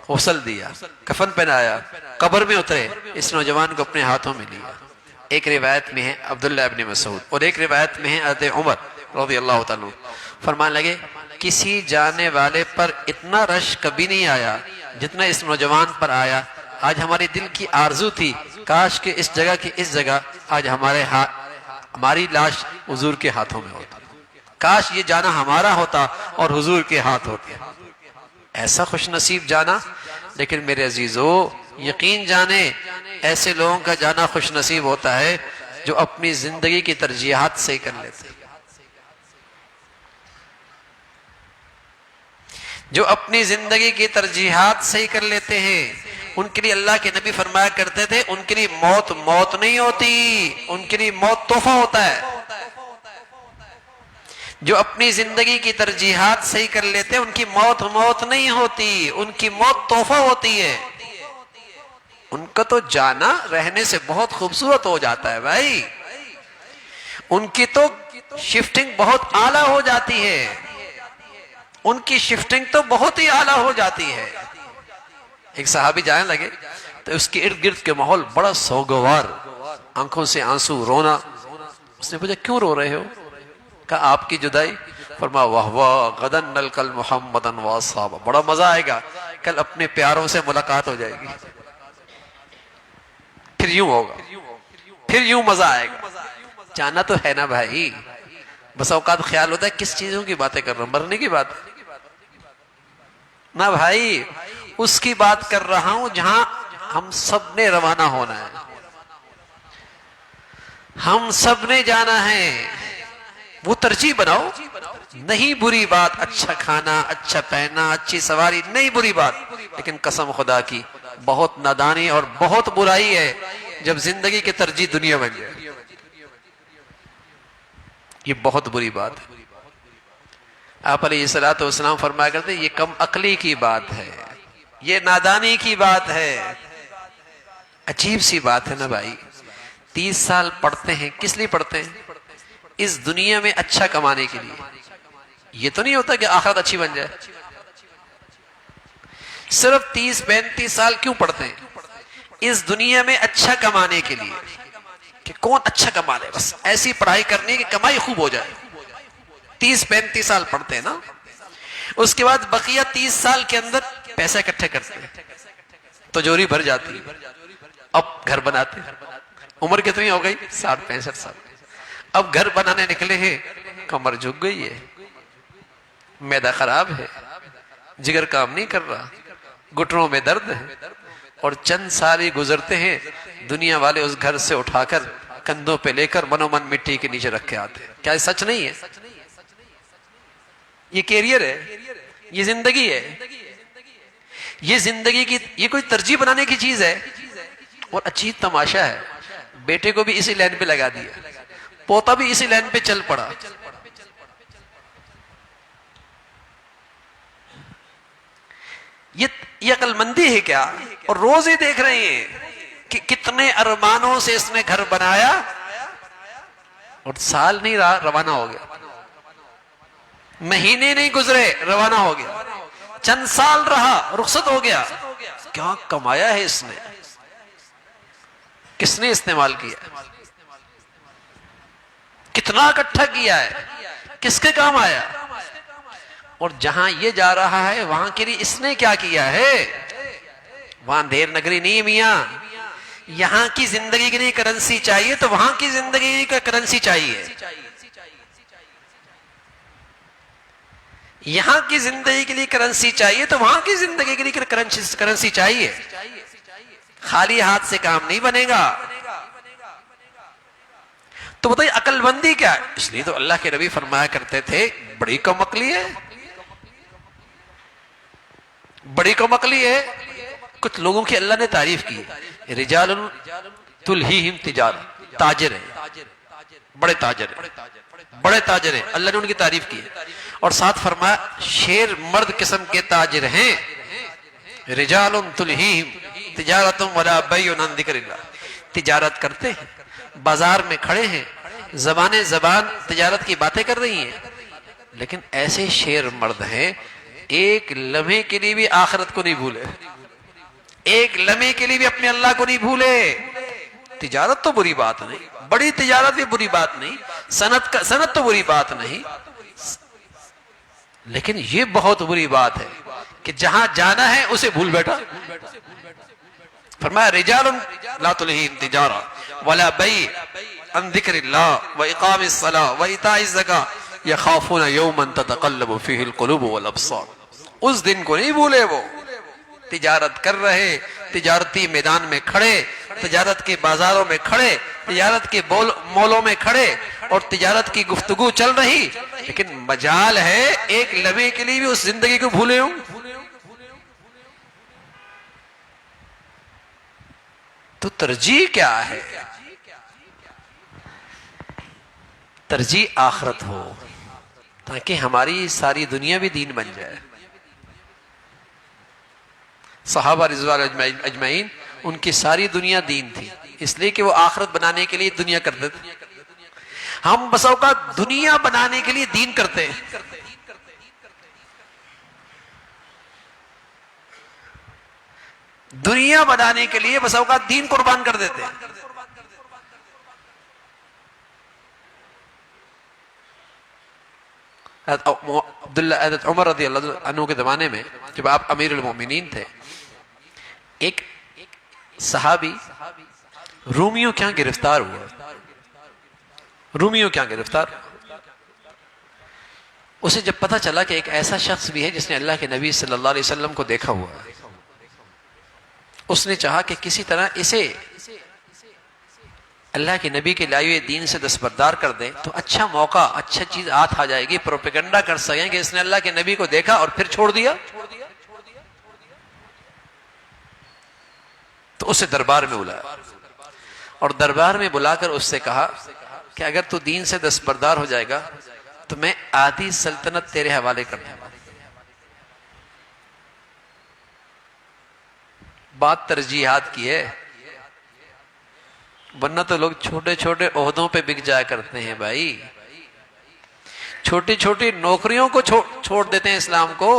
غسل دیا، کفن پہنایا، قبر میں اترے، اس نوجوان کو اپنے ہاتھوں میں لیا۔ ایک روایت میں ہے عبداللہ ابن مسعود، اور ایک روایت میں ہے حضرت عمر رضی اللہ تعالیٰ، فرمان لگے کسی جانے والے پر اتنا رش کبھی نہیں آیا جتنا اس نوجوان پر آیا۔ آج ہماری دل کی آرزو تھی کاش کہ اس جگہ کی اس جگہ آج ہماری لاش حضور کے ہاتھوں میں ہوتا، کاش یہ جانا ہمارا ہوتا اور حضور کے ہاتھ ہوتا، ایسا خوش نصیب جانا۔ لیکن میرے عزیزو یقین جانے ایسے لوگوں کا جانا خوش نصیب ہوتا ہے جو اپنی زندگی کی ترجیحات صحیح کر لیتے ہیں، جو اپنی زندگی کی ترجیحات صحیح کر لیتے ہیں۔ ان کے لیے اللہ کے نبی فرمایا کرتے تھے ان کے لیے موت موت نہیں ہوتی، ان کے لیے موت تحفہ ہوتا ہے۔ جو اپنی زندگی کی ترجیحات صحیح کر لیتے ہیں ان کی موت موت نہیں ہوتی، ان کی موت تحفہ ہوتی ہے۔ ان کا تو جانا رہنے سے بہت خوبصورت ہو جاتا ہے بھائی، ان کی تو شفٹنگ بہت اعلیٰ ہو جاتی ہے، ان کی شفٹنگ تو بہت ہی اعلیٰ ہو جاتی ہے. ایک صحابی جانے لگے تو اس کے ارد گرد کے ماحول بڑا سوگوار، آنکھوں سے آنسو، رونا. اس نے پوچھا کیوں رو رہے ہو؟ کہا آپ کی جدائی. فرمایا واہ واہ غدن نلقل محمدن واصحابہ، بڑا مزہ آئے گا، کل اپنے پیاروں سے ملاقات ہو جائے گی، پھر یوں ہوگا، پھر یوں مزہ آئے گا. جانا تو ہے نا بھائی. بس اوقات خیال ہوتا ہے کس چیزوں کی باتیں کر رہا ہوں، مرنے کی بات نہ بھائی، اس کی بات کر رہا ہوں جہاں ہم سب نے روانہ ہونا ہے، ہم سب نے جانا ہے. وہ ترجیح بناؤ. نہیں بری بات اچھا کھانا، اچھا پہننا، اچھی سواری، نہیں بری بات، لیکن قسم خدا کی بہت نادانی اور بہت برائی ہے جب زندگی کی ترجیح دنیا بن جائے. یہ بہت بری بات ہے. آپ علیہ الصلوۃ والسلام فرمایا کرتے یہ کم عقلی کی بات ہے، یہ نادانی کی بات ہے. عجیب سی بات ہے نا بھائی. 30 سال پڑھتے ہیں، کس لیے پڑھتے ہیں؟ اس دنیا میں اچھا کمانے کے لیے. یہ تو نہیں ہوتا کہ آخرت اچھی بن جائے. صرف 30-35 سال کیوں پڑھتے ہیں؟ اس دنیا میں اچھا کمانے کے لیے، کہ کون اچھا کما لے، بس ایسی پڑھائی کرنی کہ کمائی خوب ہو جائے. 30-35 سال پڑھتے ہیں نا. اس کے بعد بقیہ 30 سال کے اندر پیسے اکٹھے کرتے ہیں، تجوری بھر جاتی ہے. اب گھر بناتے ہیں. عمر کتنی ہو گئی؟ 60-65 سال. اب گھر بنانے نکلے ہیں، کمر جھک گئی ہے، معدہ خراب ہے، جگر کام نہیں کر رہا، گھٹنوں میں درد ہے، اور چند سال ہی گزرتے ہیں دنیا والے اس گھر سے اٹھا کر کندھوں پہ لے کر منو من مٹی کے نیچے رکھ کے آتے ہیں. کیا یہ سچ نہیں ہے؟ یہ کیریئر ہے، یہ زندگی ہے. یہ زندگی کی یہ کوئی ترجیح بنانے کی چیز ہے. اور عجیب تماشا ہے، بیٹے کو بھی اسی لائن پہ لگا دیا، پوتا بھی اسی لائن پہ چل پڑا. یہ عقل مندی ہے کیا؟ اور روز ہی دیکھ رہے ہیں کہ کتنے ارمانوں سے اس نے گھر بنایا اور سال نہیں رہا روانہ ہو گیا، مہینے نہیں گزرے روانہ ہو گیا، چند سال رہا رخصت ہو گیا. کیا کمایا ہے اس نے؟ کس نے استعمال کیا؟ کتنا اکٹھا کیا ہے؟ کس کے کام آیا؟ اور جہاں یہ جا رہا ہے وہاں کے لیے اس نے کیا کیا ہے؟ وہاں دیر نگری نہیں میاں. یہاں کی زندگی کے لیے کرنسی چاہیے تو وہاں کی زندگی کا کرنسی چاہیے. یہاں کی زندگی کے لیے کرنسی چاہیے تو وہاں کی زندگی کے لیے کرنسی چاہیے. خالی ہاتھ سے کام نہیں بنے گا. تو بتائیے عقل مندی کیا ہے؟ اس لیے تو اللہ کے نبی فرمایا کرتے تھے بڑی کم عقلی ہے، بڑی کم عقلی ہے. کچھ لوگوں کی اللہ نے تعریف کی، رجال تلہیہم تجارت، تاجر ہیں، بڑے تاجر ہیں، بڑے تاجر ہیں. اللہ نے ان کی تعریف کی اور ساتھ فرمایا شیر مرد قسم کے تاجر ہیں. رجال تلہیہم تجارت ولا بیع عن ذکر اللہ، تجارت کرتے ہیں، بازار میں کھڑے ہیں، زبانیں زبان تجارت کی باتیں کر رہی ہیں، لیکن ایسے شیر مرد ہیں ایک لمحے کے لیے بھی آخرت کو نہیں بھولے، ایک لمحے کے لیے بھی اپنے اللہ کو نہیں بھولے. تجارت تو بری بات نہیں، بڑی تجارت بھی بری بات نہیں، صنعت تو بری بات نہیں، لیکن یہ بہت بری بات ہے کہ جہاں جانا ہے اسے بھول بیٹھا. فرمایا رجال لا تلہیہم تجارۃ ولا بیع عن ذکر اللہ واقام الصلاۃ وایتاء الزکاۃ یخافون یوما تتقلب فیہ القلوب والابصار. اس دن کو نہیں بھولے. وہ تجارت کر رہے، تجارتی میدان میں کھڑے، تجارت کے بازاروں میں کھڑے، تجارت کے مولوں میں کھڑے اور تجارت کی گفتگو چل رہی، لیکن مجال ہے ایک لمحے کے لیے بھی اس زندگی کو بھولے ہوں. تو ترجیح کیا ہے؟ ترجیح آخرت ہو تاکہ ہماری ساری دنیا بھی دین بن جائے. صحابہ رضوان اجمعین ان کی ساری دنیا دین تھی، اس لیے کہ وہ آخرت بنانے کے لیے دنیا کرتے تھے. ہم بس اوقات دنیا بنانے کے لیے دین کرتے ہیں. دنیا بنانے کے لیے بس اوقات دین قربان کر دیتے ہیں. حضرت عمر رضی اللہ عنہ کے زمانے میں جب آپ امیر المومنین تھے، ایک صحابی رومیوں کیا گرفتار ہوا. رومیوں کیا گرفتار ہوا. اسے جب پتہ چلا کہ ایک ایسا شخص بھی ہے جس نے اللہ کے نبی صلی اللہ علیہ وسلم کو دیکھا ہوا ہے، اس نے چاہا کہ کسی طرح اسے اللہ کے نبی کے لائے ہوئے دین سے دستبردار کر دیں تو اچھا موقع، اچھا چیز ہاتھ آ جائے گی، پروپیگنڈا کر سکیں کہ اس نے اللہ کے نبی کو دیکھا اور پھر چھوڑ دیا. تو اسے دربار میں بلایا اور دربار میں بلا کر اس سے کہا کہ اگر تو دین سے دستبردار ہو جائے گا تو میں آدھی سلطنت تیرے حوالے کر دوں گا. بات ترجیحات کی ہے، ورنہ تو لوگ چھوٹے چھوٹے عہدوں پہ بک جایا کرتے ہیں بھائی، چھوٹی چھوٹی نوکریوں کو چھوڑ دیتے ہیں اسلام کو،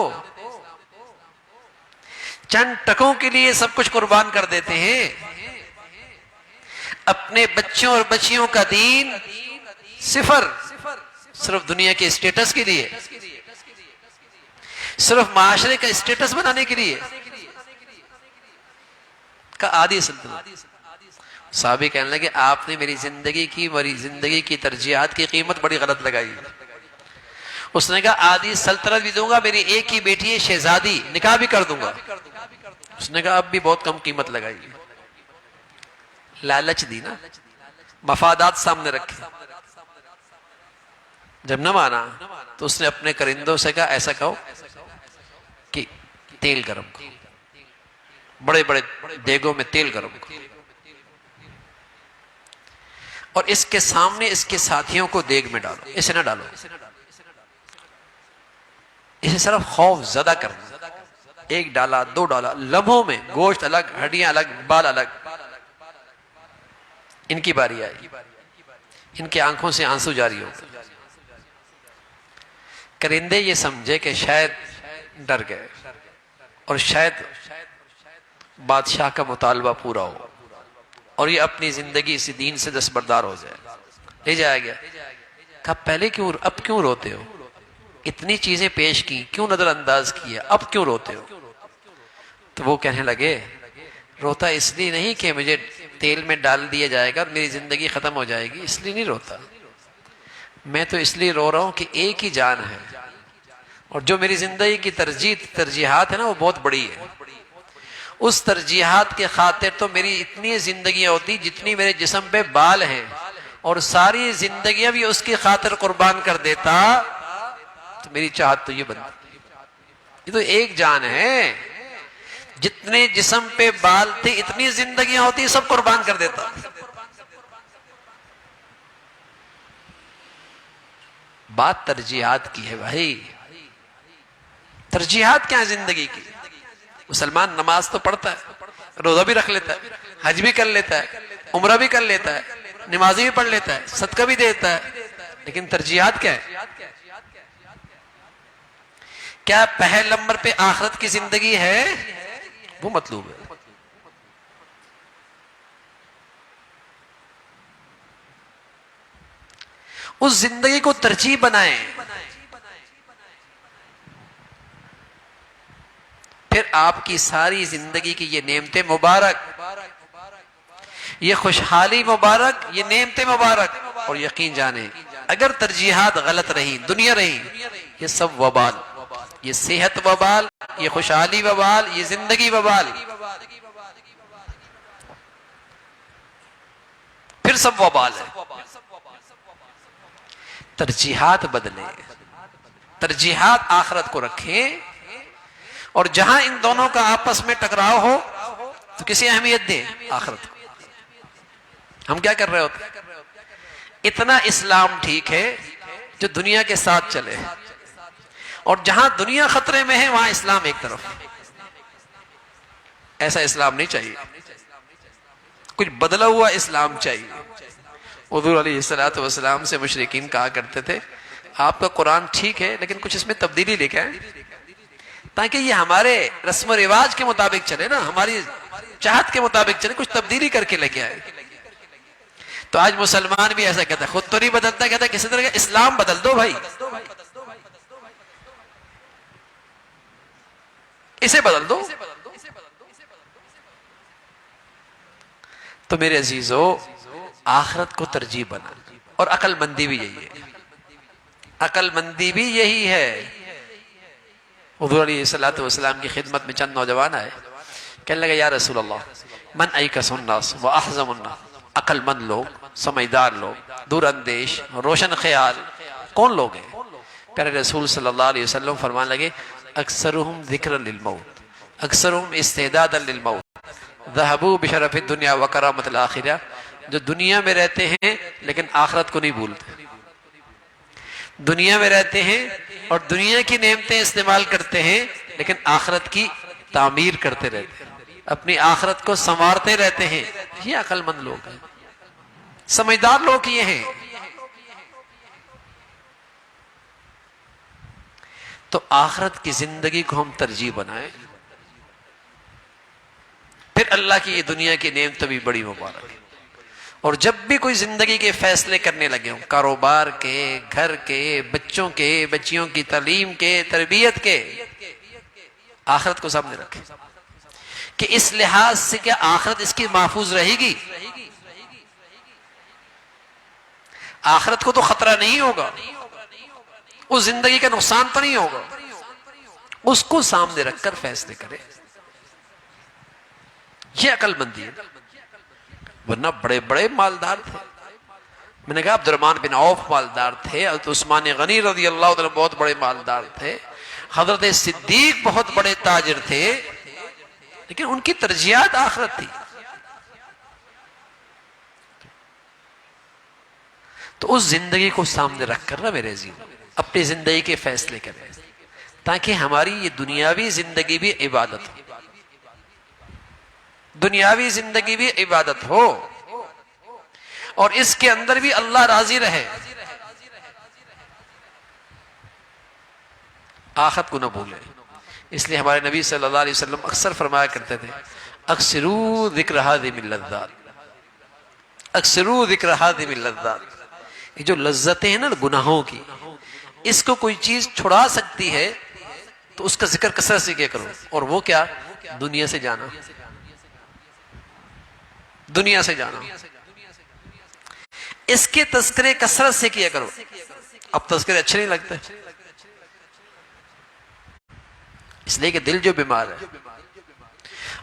چند ٹکوں کے لیے سب کچھ قربان کر دیتے ہیں. اپنے بچوں اور بچیوں کا دین صفر، صرف دنیا کے اسٹیٹس کے لیے، صرف معاشرے کا اسٹیٹس بنانے کے لیے کا آدھی سلطنت. صحابی کہنے لگے آپ نے میری زندگی کی ترجیحات کی قیمت بڑی غلط لگائی. اس نے کہا آدھی سلطنت بھی دوں گا، میری ایک ہی بیٹی ہے شہزادی، نکاح بھی کر دوں گا. اس نے کہا اب بھی بہت کم قیمت لگائی. لالچ دی نا، مفادات سامنے رکھے. جب نہ مانا تو اس نے اپنے کرندوں سے کہا ایسا کہو کہ تیل گرم کرو، بڑے بڑے دیگوں میں تیل گرم کرو اور اس کے سامنے اس کے ساتھیوں کو دیگ میں ڈالو. اسے نہ ڈالو، اسے صرف خوف زدہ کرنا. ایک ڈالا، دو ڈالا، لمحوں میں گوشت الگ، ہڈیاں الگ، بال الگ. ان کی باری آئی، ان کی آنکھوں سے آنسو جاری ہو گئے. کرندے یہ سمجھے کہ شاید ڈر گئے اور شاید بادشاہ کا مطالبہ پورا ہو اور یہ اپنی زندگی اسی دین سے دستبردار ہو جائے. لے جایا گیا. کہا پہلے اب کیوں روتے ہو؟ اتنی چیزیں پیش کی، کیوں نظر انداز کیا، اب کیوں روتے ہو؟ تو وہ کہنے لگے روتا اس لیے نہیں کہ مجھے تیل میں ڈال دیا جائے گا اور میری زندگی ختم ہو جائے گی، اس لیے نہیں روتا. میں تو اس لیے رو رہا ہوں کہ ایک ہی جان ہے اور جو میری زندگی کی ترجیحات ہے نا وہ بہت بڑی ہے. اس ترجیحات کے خاطر تو میری اتنی زندگیاں ہوتی جتنی میرے جسم پہ بال ہیں اور ساری زندگیاں بھی اس کی خاطر قربان کر دیتا تو میری چاہت تو یہ بنتی. یہ تو ایک جان ہے، جتنے جسم پہ بال تھے اتنی زندگیاں ہوتی سب قربان کر دیتا. بات ترجیحات کی ہے بھائی. ترجیحات کیا ہے زندگی کی؟ مسلمان نماز تو پڑھتا ہے، روزہ بھی رکھ لیتا ہے، حج بھی کر لیتا ہے، عمرہ بھی کر لیتا ہے، نمازی بھی پڑھ لیتا ہے، صدقہ بھی دیتا ہے، لیکن ترجیحات کیا ہے؟ کیا پہلے نمبر پہ آخرت کی زندگی ہے؟ وہ مطلوب ہے. اس زندگی کو ترجیح بنائیں. پھر آپ کی ساری زندگی کی یہ نعمتیں مبارک، یہ خوشحالی مبارک، یہ نعمتیں مبارک. اور یقین جانیں اگر ترجیحات غلط رہی، دنیا رہی، یہ سب وبال، یہ صحت وبال، یہ خوشحالی وبال، یہ زندگی وبال، پھر سب وبال ہے. ترجیحات بدلیں، ترجیحات آخرت کو رکھیں اور جہاں ان دونوں کا آپس میں ٹکراؤ ہو تو کسی اہمیت دیں آخرت کو. ہم کیا کر رہے ہوتے ہیں؟ اتنا اسلام ٹھیک ہے جو دنیا کے ساتھ چلے اور جہاں دنیا خطرے میں ہے وہاں اسلام ایک طرف. ایسا اسلام نہیں چاہیے، کچھ بدلا ہوا اسلام چاہیے. حضور علیہ الصلوۃ والسلام سے مشرکین کہا کرتے تھے آپ کا قرآن ٹھیک ہے لیکن کچھ اس میں تبدیلی لے کے آئیں. تاکہ یہ ہمارے رسم و رواج کے مطابق چلے نا، ہماری چاہت کے مطابق چلے، کچھ تبدیلی کر کے لے آئے۔ تو آج مسلمان بھی ایسا کہتا ہے، خود تو نہیں بدلتا، کہتا ہے کسی طرح کا اسلام بدل دو بھائی، اسے بدل دو۔ تو میرے عزیزو، آخرت کو ترجیح بنا، اور عقل مندی بھی یہی ہے، عقل مندی بھی یہی ہے۔ حضور علیہ السلام کی خدمت میں چند نوجوان آئے، کہنے لگے یا رسول اللہ، من ایکس الناس و احزم الناس، عقل مند لوگ، سمجھدار لوگ، دور اندیش، روشن خیال کون لوگ ہیں؟ پیارے رسول صلی اللہ علیہ وسلم فرمانے لگے اکثرهم ذکر للموت، اکثرهم استعدادا للموت، ذهبوا بشرف الدنیا وکرامت الآخرہ، جو دنیا میں رہتے ہیں لیکن آخرت کو نہیں بھولتے، دنیا میں رہتے ہیں اور دنیا کی نعمتیں استعمال کرتے ہیں لیکن آخرت کی تعمیر کرتے رہتے ہیں، اپنی آخرت کو سنوارتے رہتے ہیں۔ یہ عقل مند لوگ ہیں، سمجھدار لوگ یہ ہیں۔ تو آخرت کی زندگی کو ہم ترجیح بنائیں، پھر اللہ کی یہ دنیا کی نعمت بھی بڑی مبارک ہے۔ اور جب بھی کوئی زندگی کے فیصلے کرنے لگے ہوں، کاروبار کے، گھر کے، بچوں کے، بچیوں کی تعلیم کے، تربیت کے، آخرت کو سامنے رکھیں کہ اس لحاظ سے کیا آخرت اس کی محفوظ رہے گی؟ آخرت کو تو خطرہ نہیں ہوگا، اس زندگی کا نقصان تو نہیں ہوگا، اس کو سامنے رکھ کر فیصلے کرے۔ یہ عقل مندی ہے، ورنہ بڑے بڑے مالدار تھے۔ میں نے کہا عبد الرحمن بن عوف مالدار تھے، حضرت عثمان غنی رضی اللہ عنہ بہت بڑے مالدار تھے، حضرت صدیق بہت بڑے تاجر تھے، لیکن ان کی ترجیحات آخرت تھی۔ تو اس زندگی کو سامنے رکھ کر نا میرے عزیز اپنی زندگی کے فیصلے کریں، تاکہ ہماری یہ دنیاوی زندگی بھی عبادت ہو، دنیاوی زندگی بھی عبادت ہو، اور اس کے اندر بھی اللہ راضی رہے، آخرت کو نہ بھولیں۔ اس لیے ہمارے نبی صلی اللہ علیہ وسلم اکثر فرمایا کرتے تھے اکثروا ذکر ہذم اللذات، اکثروا ذکر ہذم اللذات۔ یہ جو لذتیں ہیں نا گناہوں کی، اس کو کوئی چیز چھڑا سکتی ہے تو اس کا ذکر کثرت سے کیا کرو، اور وہ کیا؟ دنیا سے جانا، دنیا سے جانا، اس کے تذکرے کثرت سے کیا کرو۔ اب تذکرے اچھے نہیں لگتے، اس لیے کہ دل جو بیمار ہے،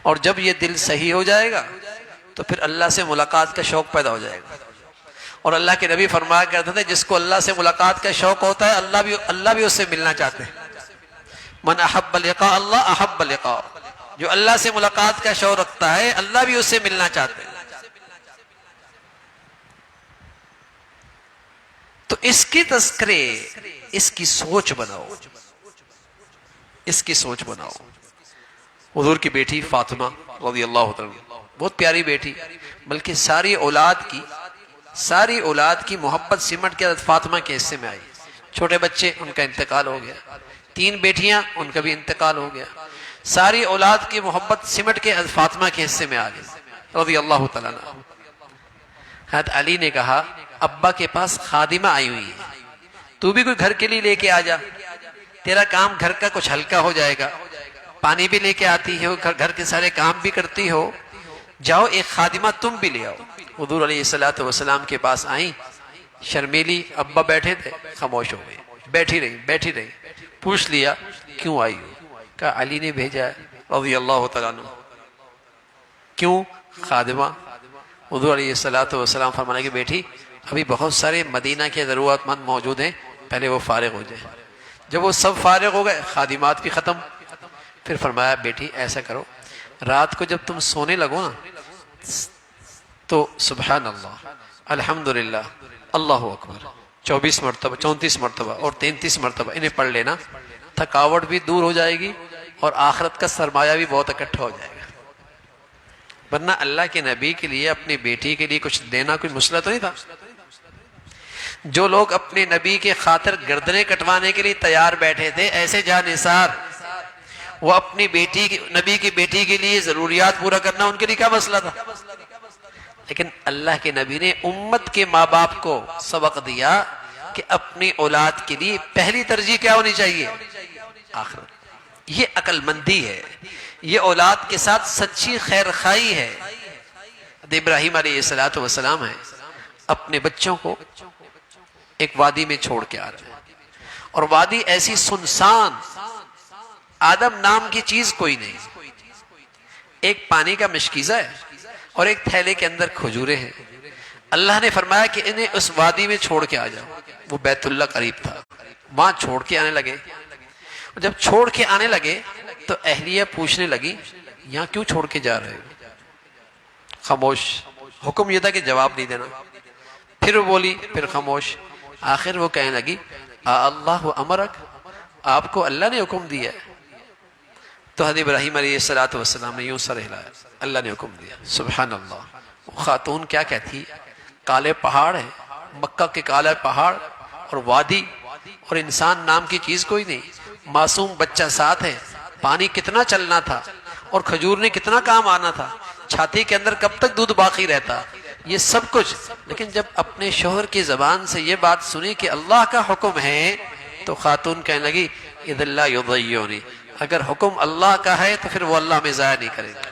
اور جب یہ دل صحیح ہو جائے گا تو پھر اللہ سے ملاقات کا شوق پیدا ہو جائے گا۔ اور اللہ کے نبی فرمایا کرتے تھے جس کو اللہ سے ملاقات کا شوق ہوتا ہے اللہ بھی اس سے ملنا چاہتے ہیں۔ من احب لقاء اللہ احب لقاء، جو اللہ سے ملاقات کا شوق رکھتا ہے اللہ بھی اس سے ملنا چاہتے ہیں۔ تو اس کی تذکرے، اس کی سوچ بناؤ، اس کی سوچ بناؤ۔ حضور کی بیٹی فاطمہ رضی اللہ عنہ بہت پیاری بیٹی، بلکہ ساری اولاد کی محبت سمٹ کے حضرت فاطمہ کے حصے میں آئی۔ چھوٹے بچے ان کا انتقال ہو گیا، 3 بیٹیاں ان کا بھی انتقال ہو گیا، ساری اولاد کی محبت سمٹ کے حضرت فاطمہ کے حصے میں آ گئی رضی اللہ تعالیٰ عنہ۔ حضرت علی نے کہا ابا کے پاس خادمہ آئی ہوئی ہے، تو بھی کوئی گھر کے لیے لے کے آ جا، تیرا کام گھر کا کچھ ہلکا ہو جائے گا، پانی بھی لے کے آتی ہو، گھر کے سارے کام بھی کرتی ہو، جاؤ ایک خادمہ تم بھی لے آؤ۔ حضور علیہ السلام کے پاس آئیں، شرمیلی، ابا بیٹھے تھے، خاموش ہو گئی، بیٹھی رہی، پوچھ لیا کیوں آئی ہو؟ کہا علی نے بھیجا ہے رضی اللہ تعالیٰ عنہ۔ کیوں؟ خادمہ۔ حضور علیہ السلام فرمانے کی بیٹی ابھی بہت سارے مدینہ کے ضرورت مند موجود ہیں، پہلے وہ فارغ ہو جائیں۔ جب وہ سب فارغ ہو گئے، خادمات بھی ختم، پھر فرمایا بیٹی ایسا کرو، رات کو جب تم سونے لگو نا تو سبحان اللہ، الحمدللہ، اللہ اکبر 24 مرتبہ 34 مرتبہ اور 33 مرتبہ انہیں پڑھ لینا، تھکاوٹ بھی دور ہو جائے گی اور آخرت کا سرمایہ بھی بہت اکٹھا ہو جائے گا۔ ورنہ اللہ کے نبی کے لیے اپنی بیٹی کے لیے کچھ دینا کوئی مسئلہ تو نہیں تھا۔ جو لوگ اپنے نبی کے خاطر گردنیں کٹوانے کے لیے تیار بیٹھے تھے، ایسے جاں نثار وہ اپنی بیٹی نبی کی بیٹی کے لیے ضروریات پورا کرنا ان کے لیے کیا مسئلہ تھا؟ لیکن اللہ کے نبی نے امت کے ماں باپ کو سبق دیا کہ اپنی اولاد کے لیے پہلی ترجیح کیا ہونی چاہیے؟ آخرت۔ یہ عقل مندی ہے، یہ اولاد کے ساتھ سچی خیر خواہی ہے۔ ابراہیم علیہ السلام ہے، اپنے بچوں کو ایک وادی میں چھوڑ کے آ رہے ہیں، اور وادی ایسی سنسان، آدم نام کی چیز کوئی نہیں، ایک پانی کا مشکیزہ ہے اور ایک تھیلے کے اندر کھجورے ہیں۔ اللہ نے فرمایا کہ انہیں اس وادی میں چھوڑ کے آ جاؤ۔ وہ بیت اللہ قریب تھا، وہاں چھوڑ کے آنے لگے۔ جب چھوڑ کے آنے لگے تو اہلیہ پوچھنے لگی یہاں کیوں چھوڑ کے جا رہے ہو؟ خاموش، حکم یہ تھا کہ جواب نہیں دینا۔ پھر وہ بولی، پھر خاموش۔ آخر وہ کہنے لگی اللہ امرک، آپ کو اللہ نے حکم دیا ہے؟ تو حضرت ابراہیم علیہ السلام نے یوں سر ہلایا، اللہ نے حکم دیا۔ سبحان اللہ۔ وہ خاتون کیا کہتی؟ کالے پہاڑ ہے، مکہ کے کالے پہاڑ اور وادی، اور انسان نام کی چیز کوئی نہیں، معصوم بچہ ساتھ ہے، پانی کتنا چلنا تھا اور کھجور نے کتنا کام آنا تھا، چھاتی کے اندر کب تک دودھ باقی رہتا، یہ سب کچھ۔ لیکن جب اپنے شوہر کی زبان سے یہ بات سنی کہ اللہ کا حکم ہے، تو خاتون کہنے لگی اذ اللہ یضیعنی، اگر حکم اللہ کا ہے تو پھر وہ اللہ میں ضائع نہیں کرے گا۔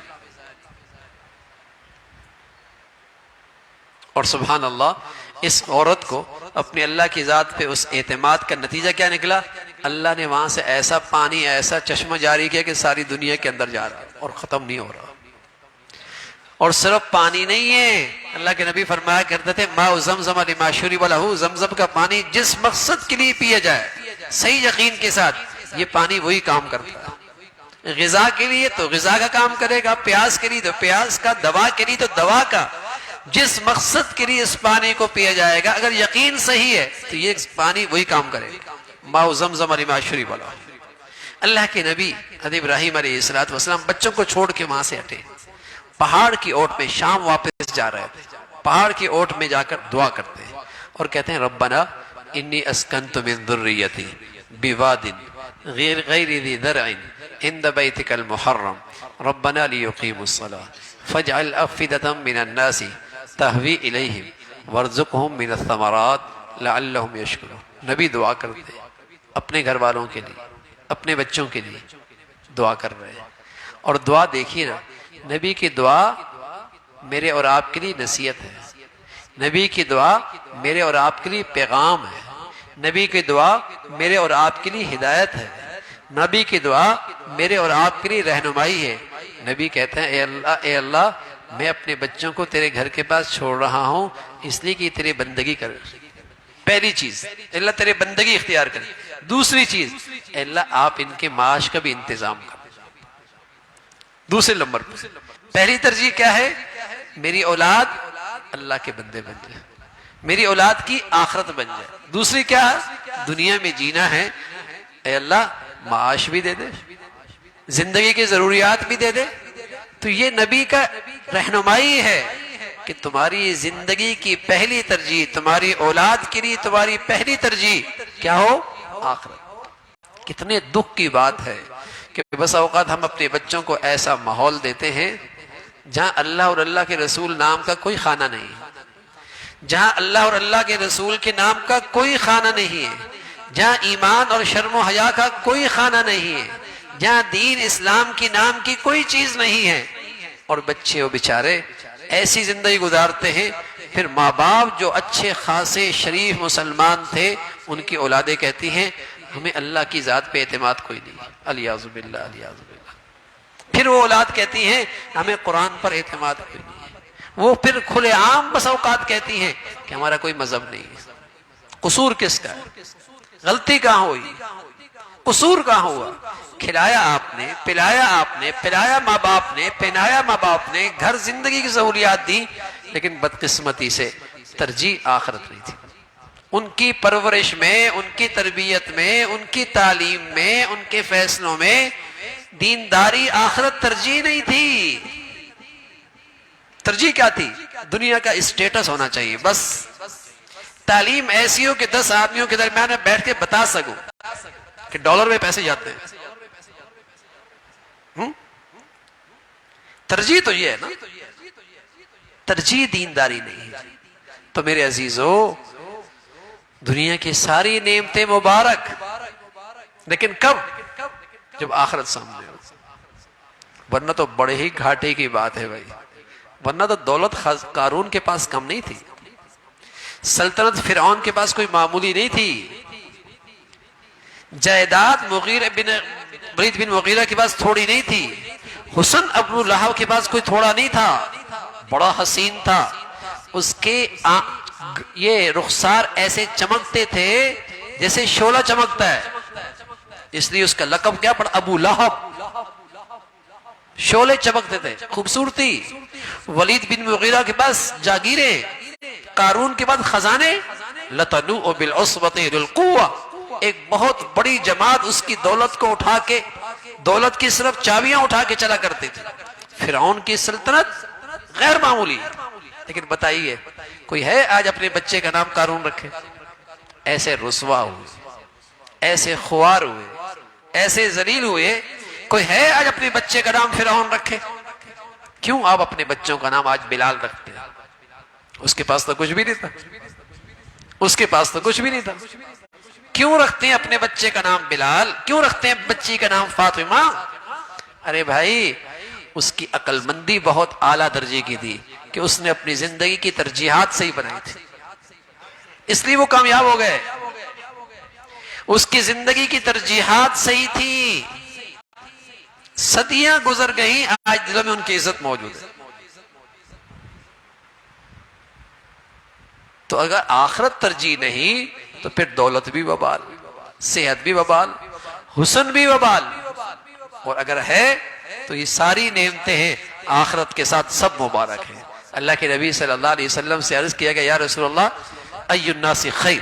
اور سبحان اللہ، اس عورت کو اپنے اللہ کی ذات پہ اس اعتماد کا نتیجہ کیا نکلا؟ اللہ نے وہاں سے ایسا پانی، ایسا چشمہ جاری کیا کہ ساری دنیا کے اندر جا رہا ہے اور ختم نہیں ہو رہا۔ اور صرف پانی نہیں ہے، اللہ کے نبی فرمایا کرتے تھے ماء زمزم لما شرب لہ، زمزم کا پانی جس مقصد کے لیے پیا جائے صحیح یقین کے ساتھ، یہ پانی وہی کام کرتا ہے۔ غذا کے لیے تو غذا کا کام کرے گا، پیاس کے لیے تو پیاس کا، دوا کے لیے تو دوا کا، جس مقصد کے لیے اس پانی کو پیا جائے گا اگر یقین صحیح ہے تو یہ پانی وہی کام کرے گا۔ ماء زمزم لما شرب لہ۔ اللہ کے نبی حضرت ابراہیم علیہ السلام بچوں کو چھوڑ کے وہاں سے ہٹے، پہاڑ کی اوٹ میں، شام واپس جا رہے تھے، پہاڑ کی اوٹ میں جا کر دعا کرتے ہیں اور کہتے ہیں ربنا انی اسکنت من ذریتی بواد غیر ذی زرع عند بیتک المحرم ربنا لیقیموا الصلاة فاجعل افئدة من الناس تہوی الیہم وارزقہم من الثمرات لعلہم یشکرون۔ نبی دعا کرتے ہیں اپنے گھر والوں کے لیے، اپنے بچوں کے لیے دعا کر رہے ہیں، اور دعا دیکھیے نا، نبی کی دعا میرے اور آپ کے لیے نصیحت ہے، نبی کی دعا میرے اور آپ کے لیے پیغام ہے، نبی کی دعا میرے اور آپ کے لیے ہدایت ہے، نبی کی دعا میرے اور آپ کے لیے رہنمائی ہے۔ نبی کہتے ہیں اے اللہ میں اپنے بچوں کو تیرے گھر کے پاس چھوڑ رہا ہوں اس لیے کہ تیرے بندگی کر۔ پہلی چیز اللہ تیرے بندگی اختیار کرے۔ دوسری چیز اللہ آپ ان کے معاش کا بھی انتظام کر۔ دوسرے نمبر پر پہلی ترجیح کیا ہے؟ میری اولاد اللہ کے بندے بن جائے، میری اولاد کی آخرت بن جائے۔ دوسری کیا ہے؟ دنیا میں جینا ہے، اے اللہ معاش بھی دے دے، زندگی کی ضروریات بھی دے دے۔ تو یہ نبی کا رہنمائی ہے کہ تمہاری زندگی کی پہلی ترجیح، تمہاری اولاد کے لیے تمہاری پہلی ترجیح کیا ہو؟ آخرت۔ کتنے دکھ کی بات ہے کہ بس اوقات ہم اپنے بچوں کو ایسا ماحول دیتے ہیں جہاں اللہ اور اللہ کے رسول نام کا کوئی خانہ نہیں ہے، جہاں اللہ اور اللہ کے رسول کے نام کا کوئی خانہ نہیں ہے، جہاں ایمان اور شرم و حیا کا کوئی خانہ نہیں ہے، جہاں دین اسلام کی نام کی کوئی چیز نہیں ہے، اور بچے وہ بیچارے ایسی زندگی گزارتے ہیں۔ پھر ماں باپ جو اچھے خاصے شریف مسلمان تھے ان کی اولادیں کہتی ہیں ہمیں اللہ کی ذات پہ اعتماد کوئی نہیں، الیاذ باللہ الیاذ باللہ۔ پھر وہ اولاد کہتی ہیں ہمیں قرآن پر اعتماد کوئی نہیں ہے۔ وہ پھر کھلے عام بس اوقات کہتی ہیں کہ ہمارا کوئی مذہب نہیں ہے۔ قصور کس کا ہے؟ غلطی کہاں ہوئی؟ قصور کہاں ہوا؟ کھلایا آپ نے، پلایا آپ نے، پلایا ماں باپ نے، پہنایا ماں باپ نے، گھر زندگی کی سہولیات دی، لیکن بدقسمتی سے ترجیح آخرت نہیں تھی۔ ان کی پرورش میں، ان کی تربیت میں، ان کی تعلیم میں، ان کے فیصلوں میں دینداری آخرت ترجیح نہیں تھی۔ ترجیح کیا تھی؟ دنیا کا اسٹیٹس ہونا چاہیے بس، تعلیم ایسی ہو کہ 10 آدمیوں کے درمیان میں بیٹھ کے بتا سکوں کہ ڈالر میں پیسے جاتے ہیں، ترجیح تو یہ ہے نا، ترجیح دینداری نہیں ہے۔ تو میرے عزیزو، دنیا کی ساری نعمتیں مبارک، لیکن کب؟ جب آخرت سامنے ہو، ورنہ تو بڑے ہی گھاٹے کی بات ہے بھائی۔ ورنہ تو دولت قارون کے پاس کم نہیں تھی، سلطنت فرعون کے پاس کوئی معمولی نہیں تھی، جائیداد ولید بن مغیرہ کے پاس تھوڑی نہیں تھی، حسن ابو لہب کے پاس کوئی تھوڑا نہیں تھا، بڑا حسین تھا، اس کے یہ رخسار ایسے چمکتے تھے جیسے شعلہ چمکتا ہے، اس لیے اس کا لقب کیا پڑا؟ ابو لہب، شعلے چمکتے تھے، خوبصورتی۔ ولید بن مغیرہ کے پاس جاگیریں، قارون کے بعد خزانے، لَتَنُوءُ بِالْعُصْبَةِ أُولِي الْقُوَّةِ، ایک بہت بڑی جماعت اس کی دولت کو اٹھا کے، دولت کی صرف چابیاں اٹھا کے چلا کرتے تھے۔ فرعون کی سلطنت غیر معمولی، لیکن بتائیے کوئی ہے آج اپنے بچے کا نام قارون رکھے؟ ایسے رسوا ہوئے، ایسے خوار ہوئے، ایسے ذلیل ہوئے، کوئی ہے آج اپنے بچے کا نام فرعون رکھے؟ کیوں آپ اپنے بچوں کا نام آج بلال رکھتے ہیں؟ اس کے پاس تو کچھ بھی نہیں تھا، اس کے پاس تو کچھ بھی نہیں تھا۔ کیوں رکھتے ہیں اپنے بچے کا نام بلال؟ کیوں رکھتے ہیں بچی کا نام فاطمہ؟ ارے بھائی، اس کی عقل مندی بہت اعلیٰ درجے کی تھی کہ اس نے اپنی زندگی کی ترجیحات صحیح بنائی تھی، اس لیے وہ کامیاب ہو گئے۔ اس کی زندگی کی ترجیحات صحیح تھی، صدیاں گزر گئیں، آج دلوں میں ان کی عزت موجود ہے۔ تو اگر آخرت ترجیح نہیں تو پھر دولت بھی وبال، صحت بھی وبال، حسن بھی وبال، اور اگر ہے تو یہ ساری نعمتیں ہیں آخرت کے ساتھ سب مبارک ہیں۔ اللہ کے نبی صلی اللہ علیہ وسلم سے عرض کیا گیا، یا رسول اللہ ای الناس خیر،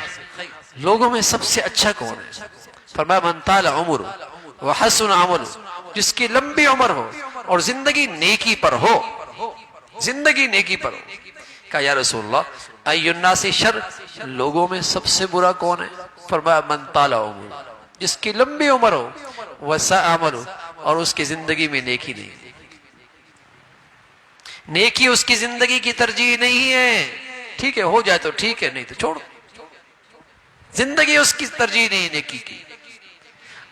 لوگوں میں سب سے اچھا کون ہے؟ فرمایا من طال عمر وحسن عمل، جس کی لمبی عمر ہو اور زندگی نیکی پر ہو، زندگی نیکی پر ہو۔ کہا یا رسول اللہ ای الناس شر، لوگوں میں سب سے برا کون ہے؟ فرمایا من طال عمر، جس کی لمبی عمر ہو، وسع عمل ہو، اور اس کی زندگی میں نیکی نہیں، نیکی اس کی زندگی کی ترجیح نہیں ہے۔ ٹھیک ہے ہو جائے تو ٹھیک ہے، نہیں تو چھوڑو، زندگی اس کی ترجیح نہیں نیکی کی۔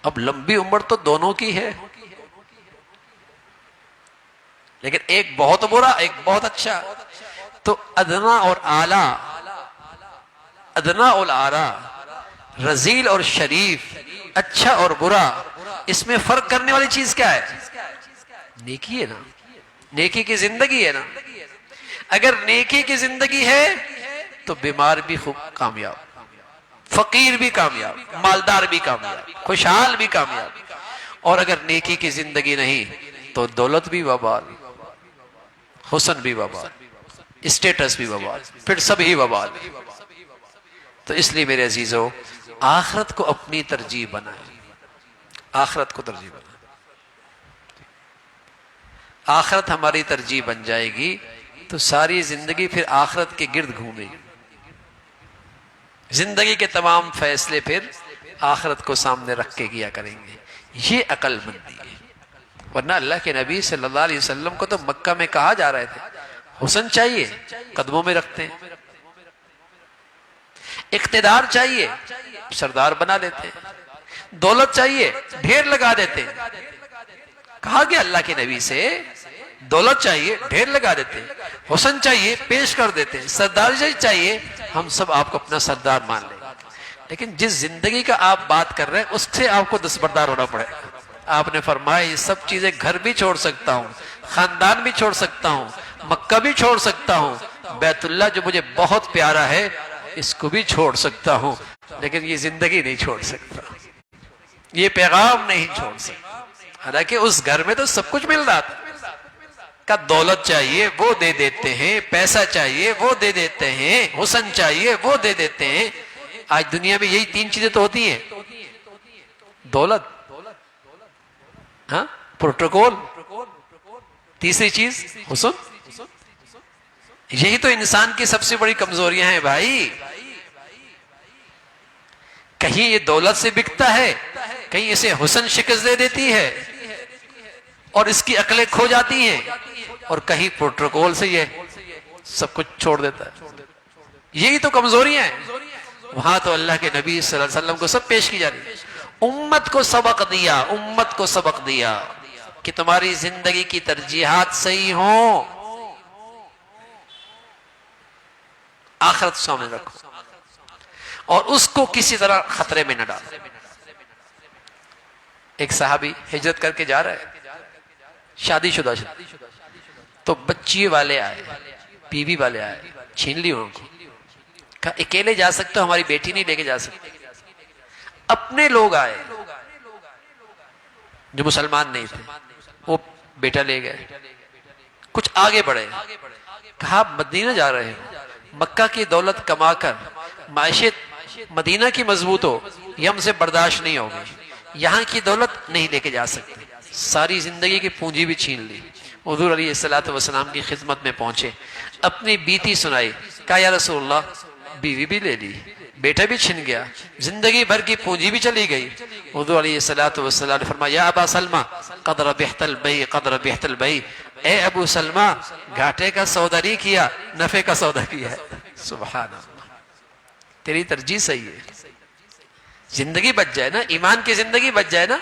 اب لمبی عمر تو دونوں کی ہے، لیکن ایک بہت برا ایک بہت اچھا، تو ادنا اور اعلیٰ، ادنا اور اعلیٰ، رذیل اور شریف، اچھا اور برا، اس میں فرق کرنے والی چیز کیا ہے؟ نیکی ہے نا، نیکی کی زندگی ہے نا۔ اگر نیکی کی زندگی ہے تو بیمار بھی خوب کامیاب، فقیر بھی کامیاب، مالدار بھی کامیاب، خوشحال بھی کامیاب، اور اگر نیکی کی زندگی نہیں تو دولت بھی وبال، حسن بھی وبال، اسٹیٹس بھی وبال، پھر سب ہی وبال۔ تو اس لیے میرے عزیزو، آخرت کو اپنی ترجیح بنائیں، آخرت کو ترجیح بنائیں۔ آخرت ہماری ترجیح بن جائے گی تو ساری زندگی پھر آخرت کے گرد گھومے گی، زندگی کے تمام فیصلے پھر آخرت کو سامنے رکھ کے کیا کریں گے۔ یہ عقل مندی ہے۔ ورنہ اللہ کے نبی صلی اللہ علیہ وسلم کو تو مکہ میں کہا جا رہے تھے حسن چاہیے قدموں میں رکھتے ہیں، اقتدار چاہیے سردار بنا دیتے ہیں، دولت چاہیے ڈھیر لگا دیتے ہیں۔ کہا گیا اللہ کے نبی سے دولت چاہیے ڈھیر لگا دیتے ہیں، حسن چاہیے پیش کر دیتے ہیں، سردار چاہیے ہم سب آپ کو اپنا سردار مان لیں۔ لیکن جس زندگی کا آپ بات کر رہے ہیں اس سے آپ کو دستبردار ہونا پڑے۔ آپ نے فرمایا یہ سب چیزیں گھر بھی چھوڑ سکتا ہوں، خاندان بھی چھوڑ سکتا ہوں، مکہ بھی چھوڑ سکتا ہوں، بیت اللہ جو مجھے بہت پیارا ہے اس کو بھی چھوڑ سکتا ہوں، لیکن یہ زندگی نہیں چھوڑ سکتا، یہ پیغام نہیں چھوڑ سکتا۔ حالانکہ اس گھر میں تو سب کچھ مل رہا تھا، کہ دولت چاہیے وہ دے دیتے ہیں، پیسہ چاہیے وہ دے دیتے ہیں، حسن چاہیے وہ دے دیتے ہیں۔ آج دنیا میں یہی تین چیزیں تو ہوتی ہیں، دولت، ہاں پروٹوکول، تیسری چیز حسن۔ یہی تو انسان کی سب سے بڑی کمزوریاں ہیں بھائی۔ کہیں یہ دولت سے بکتا ہے، کہیں اسے حسن شکست دے دیتی ہے اور اس کی عقلیں کھو جاتی ہیں، اور کہیں پروٹوکول سے یہ سب کچھ چھوڑ دیتا ہے. یہی تو کمزوریاں ہیں. وہاں تو اللہ کے نبی صلی اللہ علیہ وسلم کو سب پیش کی جا رہی ہے. امت کو سبق دیا، امت کو سبق دیا کہ تمہاری زندگی کی ترجیحات صحیح ہوں، آخرت سامنے رکھو اور اس کو کسی طرح خطرے میں نہ ڈالو. ایک صحابی ہجرت کر کے جا رہا ہے، شادی شدہ تو بچی والے آئے، بیوی والے آئے، چھین لی ان کو. کہا اکیلے جا سکتے ہو، ہماری بیٹی نہیں لے کے جا سکتے. اپنے لوگ آئے جو مسلمان نہیں تھے، وہ بیٹا لے گئے. کچھ آگے بڑھے، کہا مدینہ جا رہے ہیں، مکہ کی دولت کما کر معیشت مدینہ کی مضبوط ہو، یہ ہم سے برداشت نہیں ہوگی، یہاں کی دولت نہیں لے کے جا سکتے. ساری زندگی کی پونجی بھی چھین لی. حضور علیہ السلام کی خدمت میں پہنچے، اپنی بیتی سنائی. کہا یا رسول اللہ، بیوی بھی لے لی، بیٹا بھی چھن گیا، زندگی بھر کی پونجی بھی چلی گئی. حضور علیہ السلام نے فرمایا یا ابا سلمہ قد ربحت البیع قد ربحت البیع، اے ابو سلمہ گھاٹے کا سودا نہیں کیا، نفع کا سودا کیا ہے. سبحان اللہ، تیری ترجیح صحیح ہے، زندگی بچ جائے نا، ایمان کی زندگی بچ جائے نا،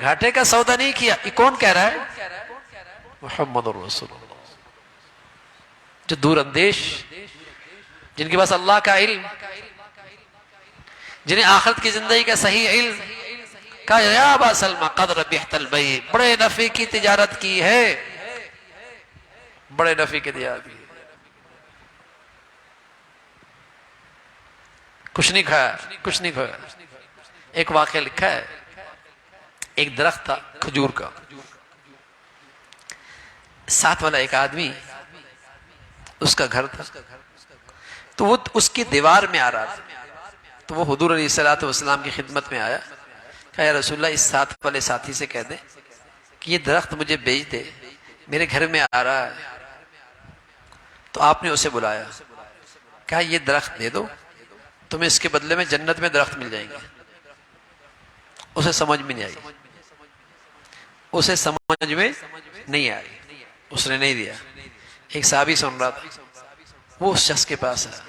گھاٹے کا سودا نہیں کیا. یہ کون کہہ رہا ہے؟ محمد الرسول اللہ. جو دور اندیش، جن کے پاس اللہ کا علم، جنہیں آخرت کی زندگی کا صحیح علم. کہا یا ابا سلمہ قد ربحت البیع، بڑے نفع کی تجارت کی ہے، بڑے نفع کی تجارت کی. کچھ نہیں کھایا، کچھ نہیں کھایا. ایک واقعہ لکھا ہے، ایک درخت تھا کھجور کا، ساتھ والا ایک آدمی، اس کا گھر تھا، تو وہ اس کی دیوار میں آ رہا تھا. تو وہ حضور علیہ السلام کی خدمت میں آیا. کہا یا رسول اللہ، اس ساتھ والے ساتھی سے کہہ دے کہ یہ درخت مجھے بیچ دے، میرے گھر میں آ رہا ہے. تو آپ نے اسے بلایا، کہا یہ درخت دے دو، تمہیں اس کے بدلے میں جنت میں درخت مل جائیں گے. اسے سمجھ میں نہیں آئی، اسے سمجھ میں نہیں آئی، اس نے نہیں دیا. ایک صحابی سن رہا تھا، وہ اس شخص کے پاس آیا،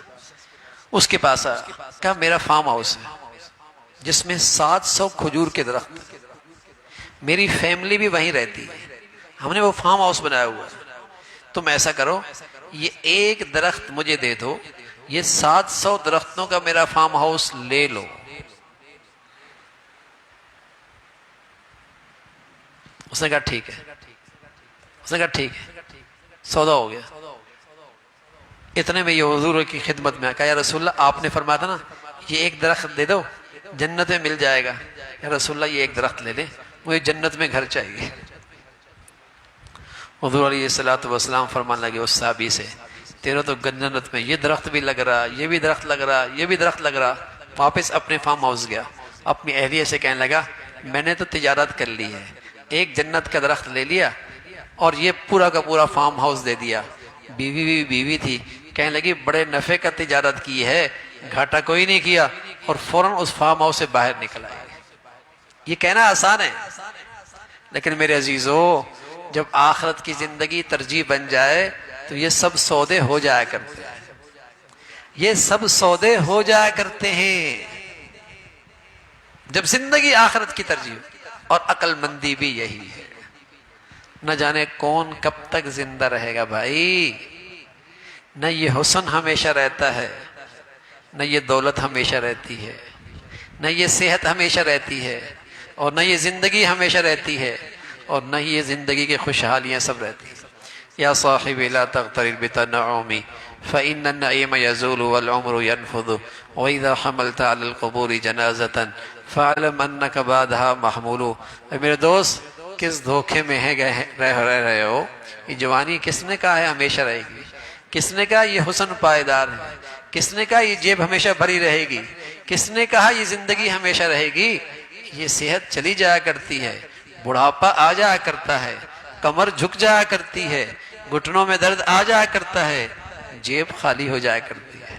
اس کے پاس آیا. کہا میرا فارم ہاؤس ہے جس میں 700 کھجور کے درخت، میری فیملی بھی وہیں رہتی ہے، ہم نے وہ فارم ہاؤس بنایا ہوا ہے. تم ایسا کرو، یہ ایک درخت مجھے دے دو، یہ 700 درختوں کا میرا فارم ہاؤس لے لو. اس نے کہا ٹھیک ہے، اس نے کہا ٹھیک ہے، سودا ہو گیا. اتنے میں یہ حضور کی خدمت میں کہا یا رسول اللہ، آپ نے فرمایا تھا نا یہ ایک درخت دے دو جنت میں مل جائے گا. یا رسول اللہ یہ ایک درخت لے لیں، مجھے جنت میں گھر چاہیے. حضور علیہ السلام فرمان لگے اس صحابی سے، تیرا تو جنت میں یہ درخت بھی لگ رہا، یہ بھی درخت لگ رہا، یہ بھی درخت لگ رہا. واپس اپنے فارم ہاؤس گیا، اپنی اہلیہ سے کہنے لگا میں نے تو تجارت کر لی ہے، ایک جنت کا درخت لے لیا اور یہ پورا کا پورا فارم ہاؤس دے دیا. بیوی تھی، کہنے لگی بڑے نفع کا تجارت کی ہے، گھاٹا کوئی نہیں کیا، اور فوراً اس فارم ہاؤس سے باہر نکل آئے. یہ کہنا آسان ہے، لیکن میرے عزیزو جب آخرت کی زندگی ترجیح بن جائے تو یہ سب سودے ہو جایا کرتے ہیں، یہ سب سودے ہو جایا کرتے ہیں جب زندگی آخرت کی ترجیح. اور عقل مندی بھی یہی ہے. نہ جانے کون کب تک زندہ رہے گا بھائی، نہ یہ حسن ہمیشہ رہتا ہے، نہ یہ دولت ہمیشہ رہتی ہے، نہ یہ صحت ہمیشہ رہتی ہے، اور نہ یہ زندگی ہمیشہ رہتی ہے، اور نہ یہ زندگی کی خوشحالیاں سب رہتی ہیں. یا صاحبی لا تغترر بتنعمی فإن النعیم یزول والعمر ینفذ وإذا حملت علی القبور جنازة فاعلم انک بعدها محمول. میرے دوست کس دھوکے میں رہ رہے ہو؟ یہ جوانی کس نے کہا ہے ہمیشہ رہے گی؟ کس نے کہا یہ حسن پائیدار ہے؟ کس نے کہا یہ جیب ہمیشہ بھری رہے گی؟ کس نے کہا یہ زندگی ہمیشہ رہے گی؟ یہ صحت چلی جایا کرتی ہے، بڑھاپا آ جایا کرتا ہے، کمر جھک جایا کرتی ہے، گھٹنوں میں درد آ جایا کرتا ہے، جیب خالی ہو جایا کرتی ہے،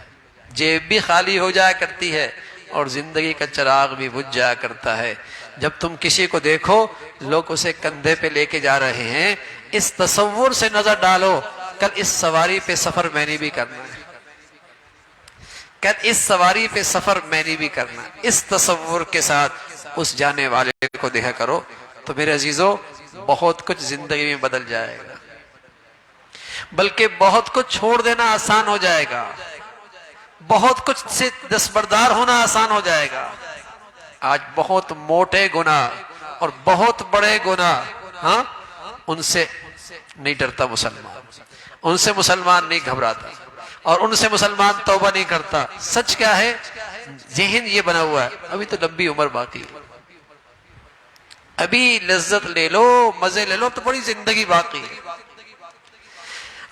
جیب بھی خالی ہو جایا کرتی ہے، اور زندگی کا چراغ بھی بجھ جایا کرتا ہے۔ جب تم کسی کو دیکھو لوگ اسے کندھے پہ لے کے جا رہے ہیں، اس تصور سے نظر ڈالو کل اس سواری پہ سفر میں نے بھی کرنا ہے، کل اس سواری پہ سفر میں نے بھی کرنا ہے۔ اس تصور کے ساتھ اس جانے والے کو دیکھا کرو تو میرے عزیزو بہت کچھ زندگی میں بدل جائے گا، بلکہ بہت کچھ چھوڑ دینا آسان ہو جائے گا، بہت کچھ سے دستبردار ہونا آسان ہو جائے گا۔ آج بہت موٹے گناہ اور بہت بڑے گناہ، ہاں، ان سے نہیں ڈرتا مسلمان، ان سے مسلمان نہیں گھبراتا، اور ان سے مسلمان توبہ نہیں کرتا۔ سچ کیا ہے؟ ذہن یہ بنا ہوا ہے ابھی تو لمبی عمر باقی، ابھی لذت لے لو، مزے لے لو، تو بڑی زندگی باقی ہے۔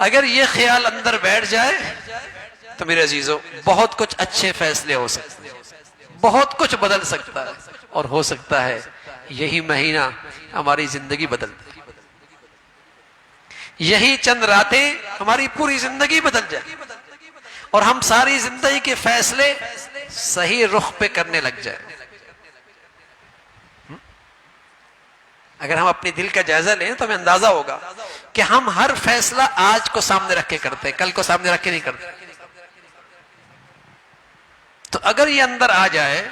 اگر یہ خیال اندر بیٹھ جائے تو میرے عزیزو بہت کچھ اچھے فیصلے ہو سکتے ہیں، بہت کچھ بدل سکتا ہے، اور ہو سکتا ہے یہی مہینہ ہماری زندگی بدل دے، یہی چند راتیں ہماری پوری زندگی بدل جائے، اور ہم ساری زندگی کے فیصلے صحیح رخ پہ کرنے لگ جائیں۔ اگر ہم اپنے دل کا جائزہ لیں تو ہمیں اندازہ ہوگا کہ ہم ہر فیصلہ آج کو سامنے رکھ کے کرتے ہیں، کل کو سامنے رکھ کے نہیں کرتے۔ تو اگر یہ اندر آ جائے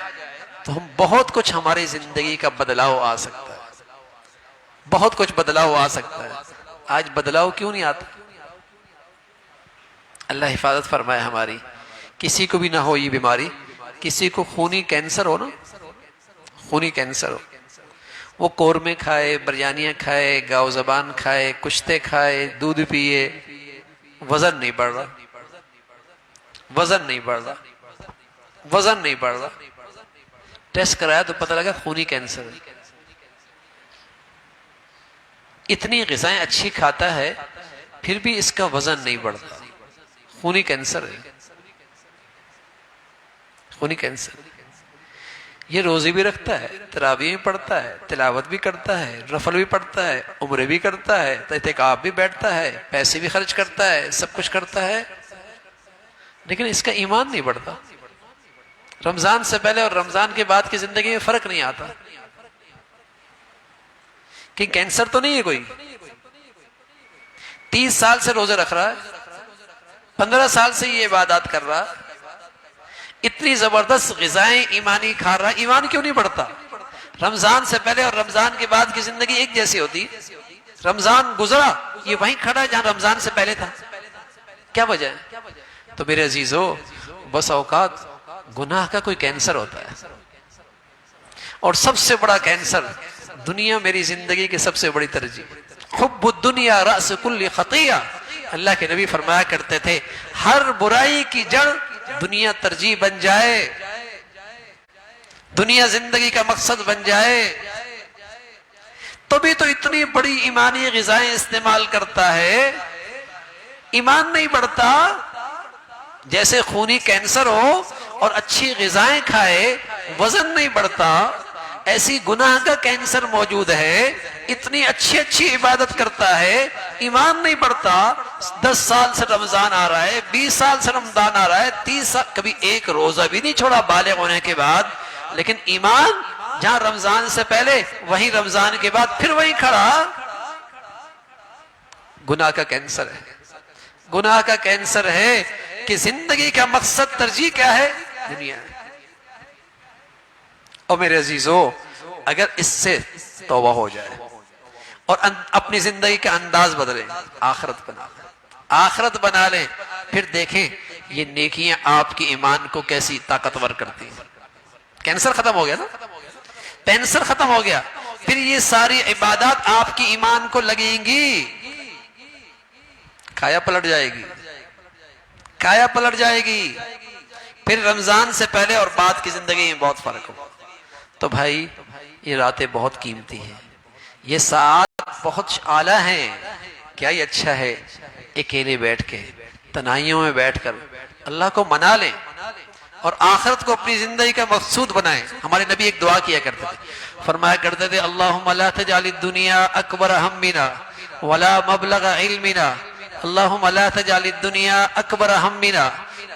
تو ہم بہت کچھ ہماری زندگی کا بدلاؤ آ سکتا ہے، بہت کچھ بدلاؤ آ سکتا ہے۔ آج بدلاؤ کیوں نہیں آتا؟ اللہ حفاظت فرمائے ہماری، کسی کو بھی نہ ہو یہ بیماری، کسی کو خونی کینسر ہو نا، خونی کینسر ہو، وہ قورمے کھائے، بریانیاں کھائے، گاؤ زبان کھائے، کشتے کھائے، دودھ پیے، وزن نہیں بڑھ رہا، وزن نہیں بڑھ رہا، وزن نہیں بڑھ رہا۔ ٹیسٹ کرایا تو پتہ لگا خونی کینسر ہے۔ اتنی غذائیں اچھی کھاتا ہے پھر بھی اس کا وزن نہیں بڑھتا، خونی کینسر ہے، خونی کینسر۔ یہ روزے بھی رکھتا ہے، تراویح بھی پڑھتا ہے، تلاوت بھی کرتا ہے، رفل بھی پڑھتا ہے، عمرے بھی کرتا ہے، اعتکاف بھی بیٹھتا ہے، پیسے بھی خرچ کرتا ہے، سب کچھ کرتا ہے، لیکن اس کا ایمان نہیں بڑھتا۔ رمضان سے پہلے اور رمضان کے بعد کی زندگی میں فرق نہیں آتا کہ کینسر تو نہیں ہے کوئی۔ 30 سال سے روزے رکھ رہا ہے، 15 سال سے یہ عبادات کر رہا، اتنی زبردست غذائیں ایمانی کھا رہا، ایمان کیوں نہیں بڑھتا؟ رمضان سے پہلے اور رمضان کے بعد کی زندگی ایک جیسی ہوتی، رمضان گزرا یہ وہیں کھڑا ہے جہاں رمضان سے پہلے تھا، کیا وجہ ہے؟ تو میرے عزیزو بس اوقات گناہ کا کوئی کینسر ہوتا ہے، اور سب سے بڑا کینسر دنیا میری زندگی کی سب سے بڑی ترجیح، حب الدنیا رأس کل خطیہ۔ اللہ کے نبی فرمایا کرتے تھے ہر برائی کی جڑ دنیا ترجیح بن جائے، دنیا زندگی کا مقصد بن جائے، تبھی تو اتنی بڑی ایمانی غذائیں استعمال کرتا ہے، ایمان نہیں بڑھتا، جیسے خونی کینسر ہو اور اچھی غذائیں کھائے وزن نہیں بڑھتا، ایسی گناہ کا کینسر موجود ہے، اتنی اچھی اچھی عبادت کرتا ہے، ایمان نہیں بڑھتا۔ 10 سال سے رمضان آ رہا ہے، 20 سال سے رمضان آ رہا ہے، 30 سال کبھی ایک روزہ بھی نہیں چھوڑا بالغ ہونے کے بعد، لیکن ایمان جہاں رمضان سے پہلے وہیں رمضان کے بعد پھر وہیں کھڑا۔ گناہ کا کینسر ہے، گناہ کا کینسر ہے کہ زندگی کا مقصد ترجیح کیا ہے؟ دنیا ہے۔ اور میرے عزیزو اگر اس سے توبہ ہو جائے اور اپنی زندگی کا انداز بدلیں، آخرت بنا لیں، آخرت بنا لیں، پھر دیکھیں یہ نیکیاں آپ کی ایمان کو کیسی طاقتور کرتی ہیں۔ کینسر ختم ہو گیا نا، کینسر ختم ہو گیا، پھر یہ ساری عبادات آپ کی ایمان کو لگیں گی، کایا پلٹ جائے گی، کایا پلٹ جائے گی، پھر رمضان سے پہلے اور بعد کی زندگی میں بہت فرق ہو۔ تو بھائی یہ راتیں بہت قیمتی ہیں، یہ ساعات بہت اعلیٰ ہیں، کیا یہ اچھا ہے اکیلے بیٹھ کے تنہائیوں میں بیٹھ کر اللہ کو منا لیں اور آخرت کو اپنی زندگی کا مقصود بنائیں۔ ہمارے نبی ایک دعا کیا کرتے تھے، فرمایا کرتے تھے اللہم لا تجعل الدنیا اکبر ہمنا ولا مبلغ علمنا، اللہم لا تجعل الدنیا اکبر ہمنا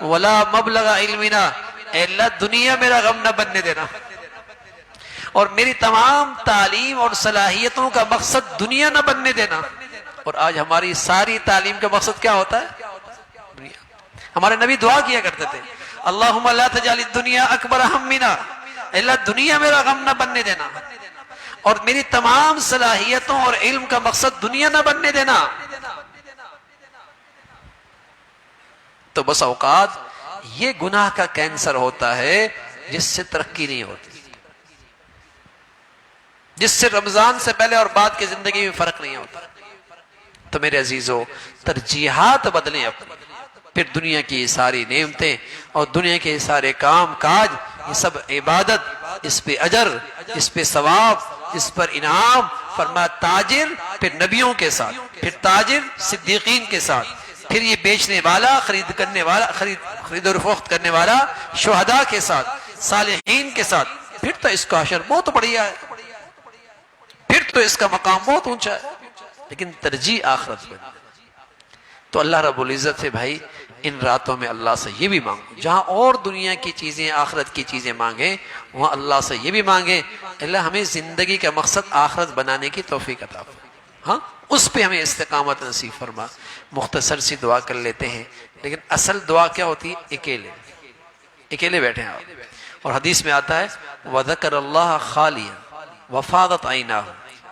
ولا مبلغ علمنا، اے اللہ دنیا میرا غم نہ بننے دینا، اور میری تمام تعلیم اور صلاحیتوں کا مقصد دنیا نہ بننے دینا۔ اور آج ہماری ساری تعلیم کا مقصد کیا ہوتا ہے؟ دنیا۔ ہمارے نبی دعا کیا کرتے تھے، اللہم لا تجعل الدنیا اکبر ہمنا، اے اللہ دنیا میرا غم نہ بننے دینا، اور میری تمام صلاحیتوں اور علم کا مقصد دنیا نہ بننے دینا۔ تو بس اوقات یہ گناہ کا کینسر ہوتا ہے جس سے ترقی نہیں ہوتی، جس سے رمضان سے پہلے اور بعد کی زندگی میں فرق نہیں ہوتا۔ تو میرے عزیزو، ترجیحات بدلیں اپنی، پھر دنیا کی ساری نعمتیں اور دنیا کے سارے کام کاج، یہ سب عبادت، اس پہ اجر، اس پہ ثواب، اس پر انعام۔ فرمایا تاجر پھر نبیوں کے ساتھ، پھر تاجر صدیقین کے ساتھ، پھر یہ بیچنے والا، خرید کرنے والا، خرید و فروخت کرنے والا شہداء کے ساتھ، صالحین کے ساتھ، پھر تو اس کا اشر بہت بڑھیا ہے، پھر تو اس کا مقام بہت اونچا ہے، لیکن ترجیح آخرت بن۔ تو اللہ رب العزت سے بھائی ان راتوں میں اللہ سے یہ بھی مانگو، جہاں اور دنیا کی چیزیں، آخرت کی چیزیں مانگیں، وہاں اللہ سے یہ بھی مانگیں، اللہ ہمیں زندگی کا مقصد آخرت بنانے کی توفیق عطا فرما، ہاں اس پہ ہمیں استقامت نصیب فرما۔ مختصر سی دعا کر لیتے ہیں، لیکن اصل دعا کیا ہوتی ہے؟ اکیلے بیٹھے ہیں آپ، اور حدیث میں آتا ہے وَذَكَرَ اللَّهَ خَالِيًا وَفَاضَتْ عَيْنَاهُ،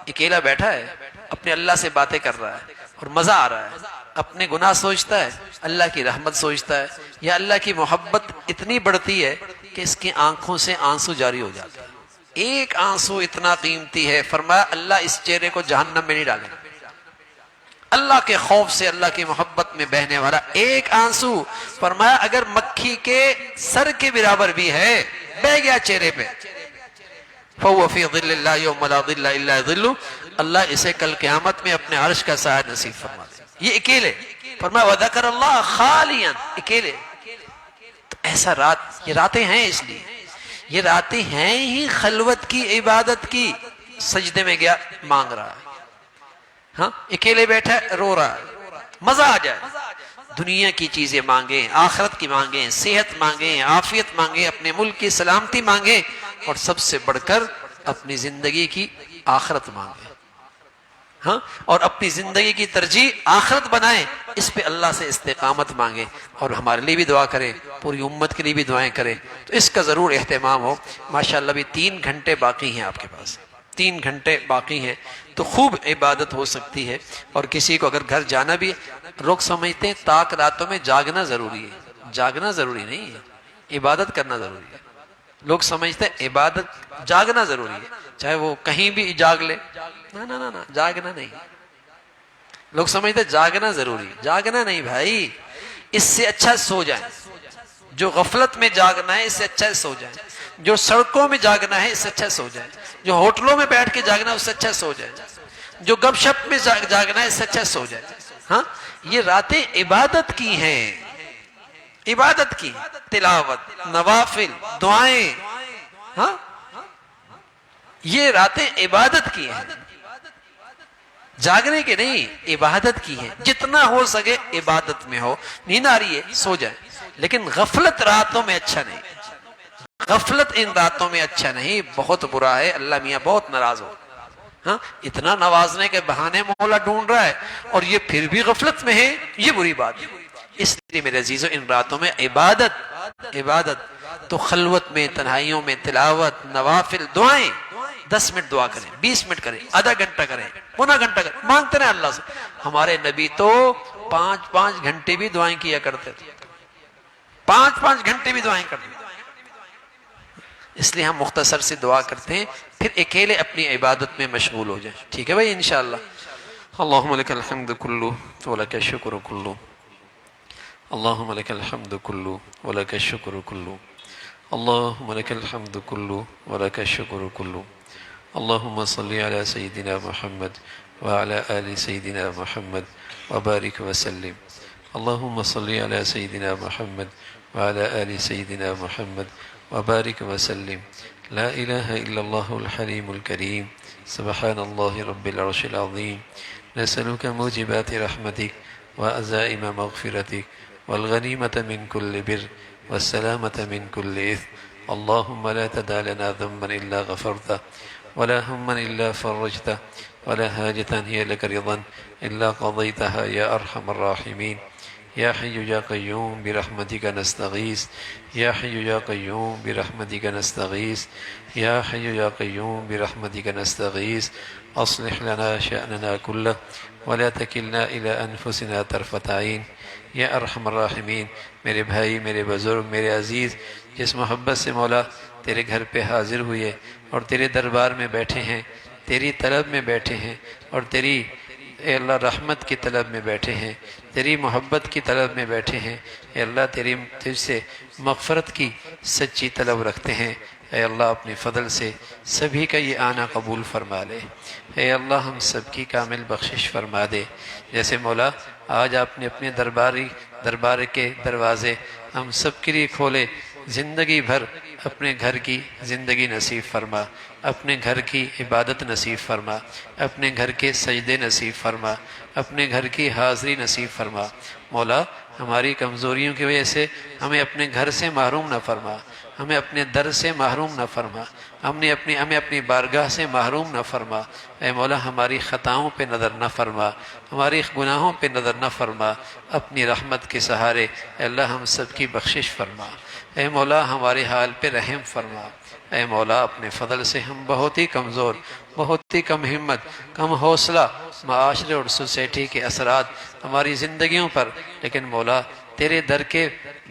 اکیلا بیٹھا ہے، اپنے اللہ سے باتیں کر رہا ہے اور مزہ آ رہا ہے، اپنے گناہ سوچتا ہے، اللہ کی رحمت سوچتا ہے، یا اللہ کی محبت اتنی بڑھتی ہے کہ اس کی آنکھوں سے آنسو جاری ہو جاتا ہے۔ ایک آنسو اتنا قیمتی ہے، فرمایا اللہ اس چہرے کو جہنم میں نہیں ڈالے گا۔ اللہ کے خوف سے، اللہ کی محبت میں بہنے والا ایک آنسو، فرمایا اگر مکھی کے سر کے برابر بھی ہے، بہ گیا چہرے پہ، فَهُوَ فِي ظِلِّ اللَّهِ يَوْمَ لَا ظِلَّ إِلَّا ظِلُّهُ، اللہ اسے کل قیامت میں اپنے عرش کا سایہ نصیب فرما دے۔ یہ اکیلے، فرمایا وَذَكَرَ اللَّهَ خَالِيًا، اکیلے۔ تو ایسا رات، یہ راتیں ہیں اس لیے، یہ راتیں ہیں ہی خلوت کی، عبادت کی۔ سجدے میں گیا مانگ رہا ہے، ہاں اکیلے بیٹھا ہے رو رہا ہے، مزہ آ جائے۔ دنیا کی چیزیں مانگیں، آخرت کی مانگیں، صحت مانگیں، عافیت مانگیں، اپنے ملک کی سلامتی مانگیں، اور سب سے بڑھ کر اپنی زندگی کی آخرت مانگیں، ہاں اور اپنی زندگی کی ترجیح آخرت بنائیں، اس پہ اللہ سے استقامت مانگیں، اور ہمارے لیے بھی دعا کریں، پوری امت کے لیے بھی دعائیں کریں۔ تو اس کا ضرور اہتمام ہو۔ ماشاءاللہ بھی 3 گھنٹے باقی ہیں آپ کے پاس، 3 گھنٹے باقی ہیں، تو خوب عبادت ہو سکتی ہے۔ اور کسی کو اگر گھر جانا بھی، لوگ سمجھتے ہیں تاک راتوں میں جاگنا ضروری ہے، جاگنا ضروری نہیں ہے، عبادت کرنا ضروری ہے۔ لوگ سمجھتے ہیں عبادت جاگنا ضروری ہے، چاہے وہ کہیں بھی جاگ لے، نہ نہ نہ، جاگنا نہیں۔ لوگ سمجھتے ہیں جاگنا ضروری ہے، جاگنا نہیں بھائی، اس سے اچھا سو جائیں۔ جو غفلت میں جاگنا ہے اس سے اچھا سو جائیں، جو سڑکوں میں جاگنا ہے اس سے اچھا سو جائیں، جو ہوٹلوں میں بیٹھ کے جاگنا ہے اس سے اچھا سو جائے، جو گپ شپ میں جاگنا ہے اس سے اچھا سو جائے۔ ہاں یہ راتیں عبادت کی ہیں، عبادت کی، تلاوت، نوافل، دعائیں، ہاں یہ راتیں عبادت کی ہیں، جاگنے کے نہیں، عبادت کی ہیں۔ جتنا ہو سکے عبادت میں ہو، نیند آ رہی ہے سو جائے، لیکن غفلت راتوں میں اچھا نہیں، غفلت ان راتوں میں اچھا نہیں، بہت برا ہے، اللہ میاں بہت ناراض ہو۔ ہاں اتنا نوازنے کے بہانے مولا ڈھونڈ رہا ہے اور یہ پھر بھی غفلت میں ہے، یہ بری بات ہے۔ اس لیے میرے عزیزو ان راتوں میں عبادت تو خلوت میں، تنہائیوں میں تلاوت، نوافل، دعائیں، 10 منٹ دعا کریں، 20 منٹ کریں، آدھا گھنٹہ کریں، پونا گھنٹہ کریں، مانگتے رہیں اللہ سے۔ ہمارے نبی تو 5 گھنٹے بھی دعائیں کیا کرتے تھے، 5 گھنٹے بھی دعائیں کرتے تھے۔ اس لیے ہم مختصر سے دعا کرتے ہیں، پھر اکیلے اپنی عبادت میں مشغول ہو جائیں، ٹھیک ہے بھائی انشاءاللہ۔ اللہم لک الحمد کلو ولک الشکر کلو، اللہم لک الحمد کلو ولک الشکر کلو، اللہم لک الحمد کلو ولک الشکر کلو، اللہم صلی علی سیدنا محمد وعلی آل سیدنا محمد وبارک وسلم، اللہم صلی علی سیدنا محمد وعلی آل سیدنا محمد وبارک وسلم، لا الہ الا اللہ الحلیم الکریم، سبحان اللہ رب العرش العظیم، نسألک موجبات رحمتک وعزائم مغفرتک والغنیمة من کل بر والسلامة من كل إثم. اللهم لا تدع لنا ذنبا إلا غفرته ولا هما إلا فرجته ولا حاجة هي لك رضا إلا قضيتها يا أرحم الراحمين. يا حي يا قيوم برحمتك نستغيث. يا حي يا قيوم برحمتك نستغيث. يا حي يا قيوم برحمتك نستغيث. أصلح لنا شأننا كله ولا تكلنا إلى أنفسنا طرفة عين. یا ارحم الراحمین، میرے بھائی، میرے بزرگ، میرے عزیز، جس محبت سے مولا تیرے گھر پہ حاضر ہوئے اور تیرے دربار میں بیٹھے ہیں، تیری طلب میں بیٹھے ہیں اور تیری اے اللہ رحمت کی طلب میں بیٹھے ہیں، تیری محبت کی طلب میں بیٹھے ہیں، اے اللہ تجھ سے مغفرت کی سچی طلب رکھتے ہیں۔ اے اللہ اپنے فضل سے سبھی کا یہ آنا قبول فرما لے۔ اے اللہ ہم سب کی کامل بخشش فرما دے۔ جیسے مولا آج آپ نے اپنے دربار کے دروازے ہم سب کے لیے کھولے، زندگی بھر اپنے گھر کی زندگی نصیب فرما، اپنے گھر کی عبادت نصیب فرما، اپنے گھر کے سجدے نصیب فرما، اپنے گھر کی حاضری نصیب فرما۔ مولا ہماری کمزوریوں کی وجہ سے ہمیں اپنے گھر سے محروم نہ فرما، ہمیں اپنے در سے محروم نہ فرما، ہمیں اپنی بارگاہ سے محروم نہ فرما۔ اے مولا ہماری خطاؤں پہ نظر نہ فرما، ہماری گناہوں پہ نظر نہ فرما، اپنی رحمت کے سہارے اے اللہ ہم سب کی بخشش فرما۔ اے مولا ہمارے حال پہ رحم فرما۔ اے مولا اپنے فضل سے ہم بہت ہی کمزور، بہت ہی کم ہمت، کم حوصلہ، معاشرے اور سوسائٹی کے اثرات ہماری زندگیوں پر، لیکن مولا تیرے در کے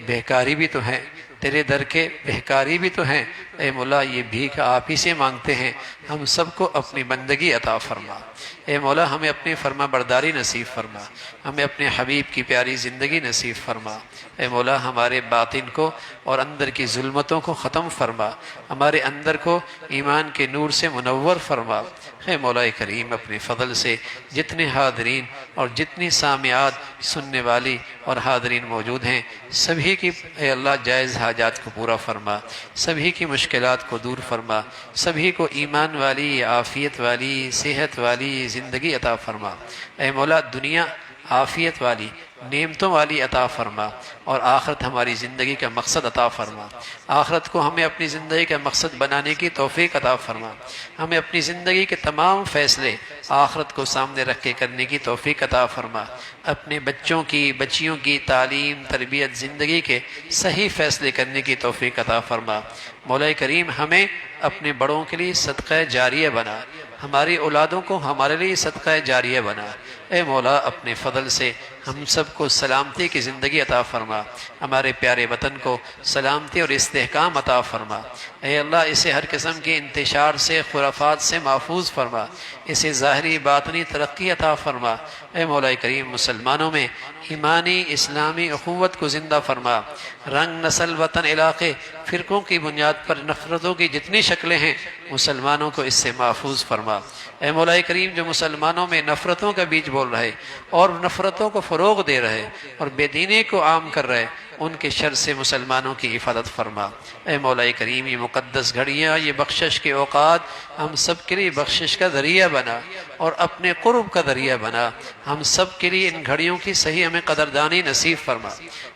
بہکاری بھی تو ہیں، تیرے در کے بہکاری بھی تو ہیں۔ اے مولا یہ بھیک آپ ہی سے مانگتے ہیں، ہم سب کو اپنی بندگی عطا فرما۔ اے مولا ہمیں اپنی فرما برداری نصیب فرما، ہمیں اپنے حبیب کی پیاری زندگی نصیب فرما۔ اے مولا ہمارے باطن کو اور اندر کی ظلمتوں کو ختم فرما، ہمارے اندر کو ایمان کے نور سے منور فرما۔ اے مولا کریم اپنے فضل سے جتنے حاضرین اور جتنی سامعات سننے والی اور حاضرین موجود ہیں، سبھی کی اے اللہ جائز حاجات کو پورا فرما، سبھی کی مشکلات کو دور فرما، سبھی کو ایمان والی، عافیت والی، صحت والی زندگی عطا فرما۔ اے مولا دنیا عافیت والی، نعمتوں والی عطا فرما، اور آخرت ہماری زندگی کا مقصد عطا فرما۔ آخرت کو ہمیں اپنی زندگی کا مقصد بنانے کی توفیق عطا فرما، ہمیں اپنی زندگی کے تمام فیصلے آخرت کو سامنے رکھ کے کرنے کی توفیق عطا فرما۔ اپنے بچوں کی، بچیوں کی تعلیم، تربیت، زندگی کے صحیح فیصلے کرنے کی توفیق عطا فرما۔ مولا کریم ہمیں اپنے بڑوں کے لیے صدقہ جاریہ بنا، ہماری اولادوں کو ہمارے لیے صدقہ جاریہ بنا۔ اے مولا اپنے فضل سے ہم سب کو سلامتی کی زندگی عطا فرما، ہمارے پیارے وطن کو سلامتی اور استحکام عطا فرما۔ اے اللہ اسے ہر قسم کے انتشار سے، خرافات سے محفوظ فرما، اسے ظاہری باطنی ترقی عطا فرما۔ اے مولا کریم مسلمانوں میں ایمانی اسلامی اخوت کو زندہ فرما، رنگ، نسل، وطن، علاقے، فرقوں کی بنیاد پر نفرتوں کی جتنی شکلیں ہیں مسلمانوں کو اس سے محفوظ فرما۔ اے مولا کریم جو مسلمانوں میں نفرتوں کا بیج بول رہے اور نفرتوں کو فروغ دے رہے اور بے دینی کو عام کر رہے، ان کے شر سے مسلمانوں کی حفاظت فرما۔ اے مولا کریم یہ مقدس گھڑیاں، یہ بخشش کے اوقات ہم سب کے لیے بخشش کا ذریعہ بنا اور اپنے قرب کا ذریعہ بنا۔ ہم سب کے لیے ان گھڑیوں کی صحیح ہمیں قدردانی نصیب فرما۔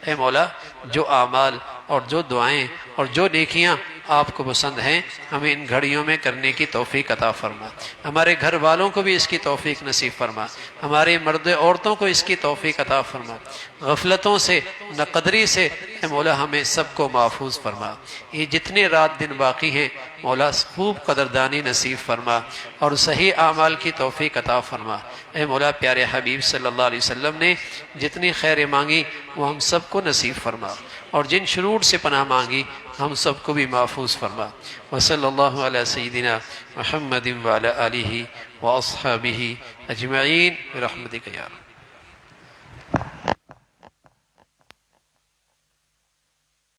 اے مولا جو اعمال اور جو دعائیں اور جو نیکیاں آپ کو پسند ہیں ہمیں ان گھڑیوں میں کرنے کی توفیق عطا فرما، ہمارے گھر والوں کو بھی اس کی توفیق نصیب فرما، ہمارے مرد عورتوں کو اس کی توفیق عطا فرما، غفلتوں سے، ناقدری سے اے مولا ہمیں سب کو محفوظ فرما۔ یہ جتنے رات دن باقی ہیں مولا خوب قدردانی نصیب فرما اور صحیح اعمال کی توفیق عطا فرما۔ اے مولا پیارے حبیب صلی اللہ علیہ وسلم نے جتنی خیر مانگی وہ ہم سب کو نصیب فرما، اور جن شرور سے پناہ مانگی ہم سب کو بھی محفوظ فرما۔ وصلی اللہ علی سیدنا محمد وعلی آلہ واصحابہ اجمعین برحمتک یا رب۔